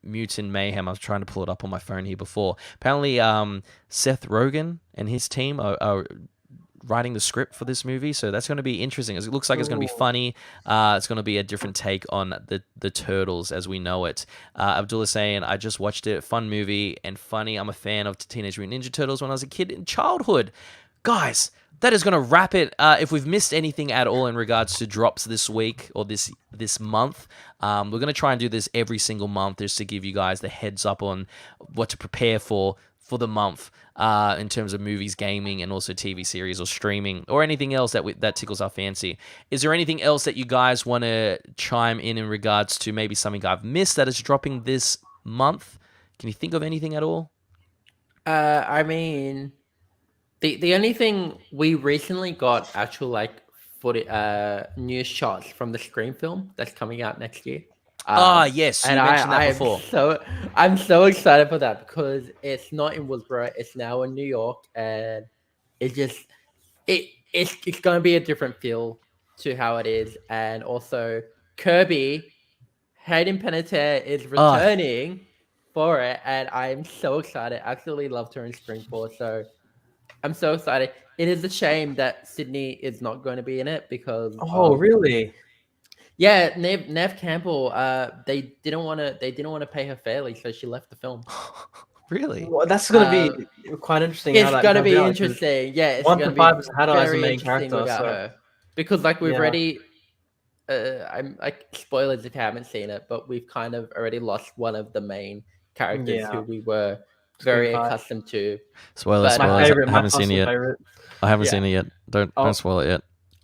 Mutant Mayhem. I was trying to pull it up on my phone here before. Apparently, Seth Rogen and his team are writing the script for this movie, so that's going to be interesting. It looks like it's going to be funny. It's going to be a different take on the Turtles as we know it. Abdullah saying, I just watched it, fun movie and funny. I'm a fan of Teenage Mutant Ninja Turtles when I was a kid in childhood. Guys, that is going to wrap it. If we've missed anything at all in regards to drops this week or this month, we're going to try and do this every single month just to give you guys the heads up on what to prepare for the month. In terms of movies, gaming, and also TV series or streaming or anything else that tickles our fancy. Is there anything else that you guys want to chime in regards to maybe something I've missed that is dropping this month? Can you think of anything at all? I mean, the only thing we recently got actual like news shots from the Scream film that's coming out next year. Yes, you mentioned that before. I'm so excited for that because it's not in Woodsboro, it's now in New York, and it's going to be a different feel to how it is. And also, Kirby, Hayden Panettiere is returning for it, and I'm so excited. I absolutely loved her in Scream 4, so I'm so excited. It is a shame that Sydney is not going to be in it because Really? Yeah, Nev Campbell. They didn't want to pay her fairly, so she left the film. Really? Well, that's going to be quite interesting. It's going to be interesting. Yeah, it's One going to to five be is Hado as a very main interesting character, without so- her. Because like we've Yeah. already, I'm like spoilers if you haven't seen it, but we've kind of already lost one of the main characters Yeah. who we were very Screen five. accustomed to. Spoilers. But- My favorite, I my haven't seen it yet. personal favorite. I haven't Yeah. seen it yet. Don't spoil it yet.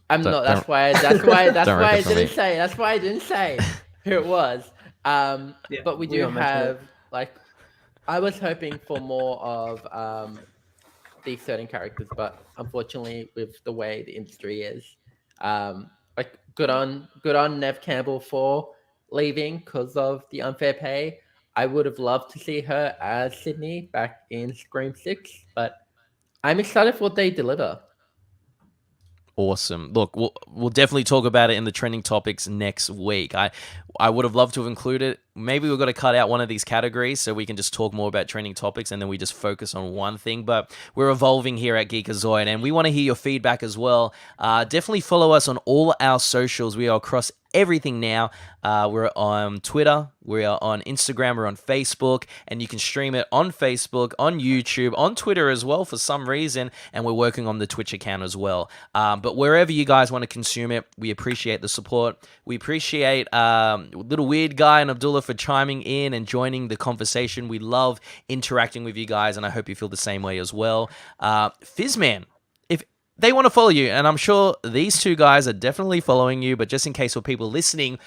I'm Don't- not. That's don't- why. That's Don't why wreck I it for me. didn't say. That's why I didn't say who it was. Yeah, But we we do all mentioned it. have like. I was hoping for more of these certain characters, but unfortunately, with the way the industry is, like good on Nev Campbell for leaving because of the unfair pay. I would have loved to see her as Sydney back in Scream 6, but I'm excited for what they deliver. Awesome. Look, we'll definitely talk about it in the trending topics next week. I would have loved to have included. Maybe we've got to cut out one of these categories so we can just talk more about trending topics and then we just focus on one thing. But we're evolving here at Geekazoid and we want to hear your feedback as well. Definitely follow us on all our socials. We are across everything now. We're on Twitter, we are on Instagram, we're on Facebook, and you can stream it on Facebook, on YouTube, on Twitter as well for some reason, and we're working on the Twitch account as well. But wherever you guys want to consume it, we appreciate the support. We appreciate Little Weird Guy and Abdullah for chiming in and joining the conversation. We love interacting with you guys, and I hope you feel the same way as well. Fizman, they want to follow you, and I'm sure these two guys are definitely following you, but just in case for people listening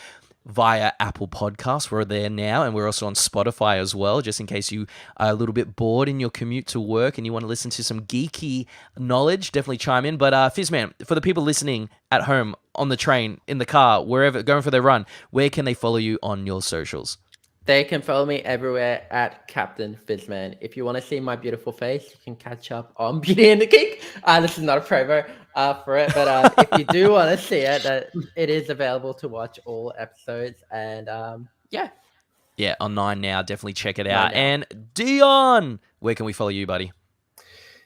via Apple Podcasts, we're there now, and we're also on Spotify as well, just in case you are a little bit bored in your commute to work and you want to listen to some geeky knowledge, definitely chime in. But Fizman, for the people listening at home on the train, in the car, wherever, going for their run, where can they follow you on your socials? They can follow me everywhere at Captain Fizman. If you want to see my beautiful face, you can catch up on Beauty and the Geek. This is not a promo for it, but if you do want to see it, it is available to watch all episodes. And yeah. Yeah, on 9 now. Definitely check it 9 out. now. And Dion, where can we follow you, buddy?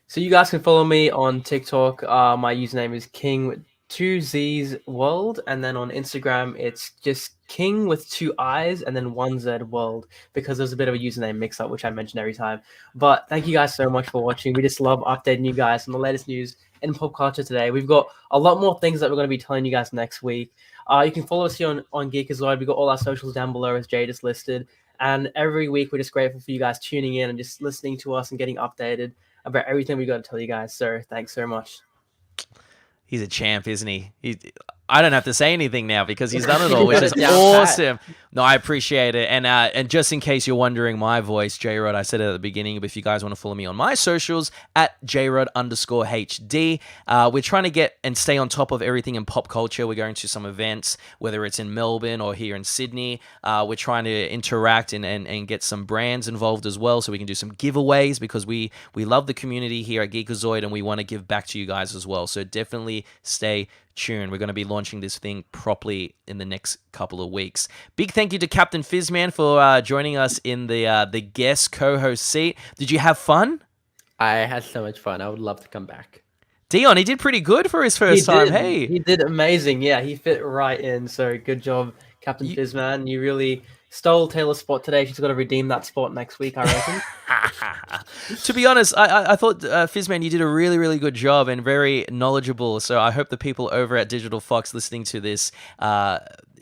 So you guys can follow me on TikTok. My username is King with 2Z's World, and then on Instagram it's just King with 2 I's and then 1Z World, because there's a bit of a username mix up, which I mention every time. But thank you guys so much for watching. We just love updating you guys on the latest news in pop culture today. We've got a lot more things that we're going to be telling you guys next week. You can follow us here on Geekazoid. We've got all our socials down below, as Jay just listed. And every week we're just grateful for you guys tuning in and just listening to us and getting updated about everything we got to tell you guys. So thanks so much. He's a champ, isn't he? I don't have to say anything now because he's done it all, which is Down pat. awesome. No, I appreciate it. And just in case you're wondering my voice, JROD, I said it at the beginning, but if you guys want to follow me on my socials, at JROD_HD. We're trying to get and stay on top of everything in pop culture. We're going to some events, whether it's in Melbourne or here in Sydney. We're trying to interact and get some brands involved as well, so we can do some giveaways, because we love the community here at Geekazoid and we want to give back to you guys as well. So definitely stay tuned. We're going to be launching this thing properly in the next couple of weeks. Big thank you to Captain Fizman for joining us in the guest co-host seat. Did you have fun? I had so much fun. I would love to come back. Dion, he did pretty good for his first time. Hey, He did amazing. Yeah, he fit right in. So good job, Captain Fizman. You really stole Taylor's spot today. She's got to redeem that spot next week, I reckon. To be honest, I thought, Fizman, you did a really, really good job and very knowledgeable. So I hope the people over at Digital Fox listening to this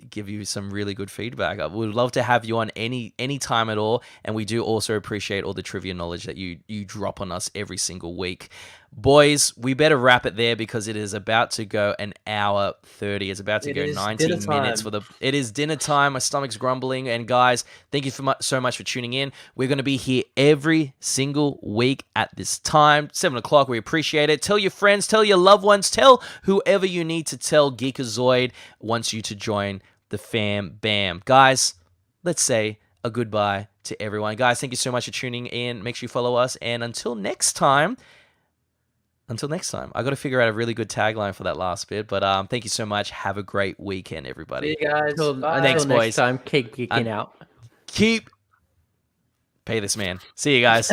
give you some really good feedback. I would love to have you on any time at all. And we do also appreciate all the trivia knowledge that you drop on us every single week. Boys, we better wrap it there because it is about to go an hour 30. It's about to go 90 minutes it is dinner time. My stomach's grumbling. And guys, thank you so much for tuning in. We're going to be here every single week at this time, 7 o'clock. We appreciate it. Tell your friends, tell your loved ones, tell whoever you need to tell. Geekazoid wants you to join the fam bam. Guys, let's say a goodbye to everyone. Guys, thank you so much for tuning in. Make sure you follow us. And until next time, I got to figure out a really good tagline for that last bit. But thank you so much. Have a great weekend, everybody. See you guys. Bye. Thanks, Until boys. next time, keep geeking out. Pay this man. See you guys.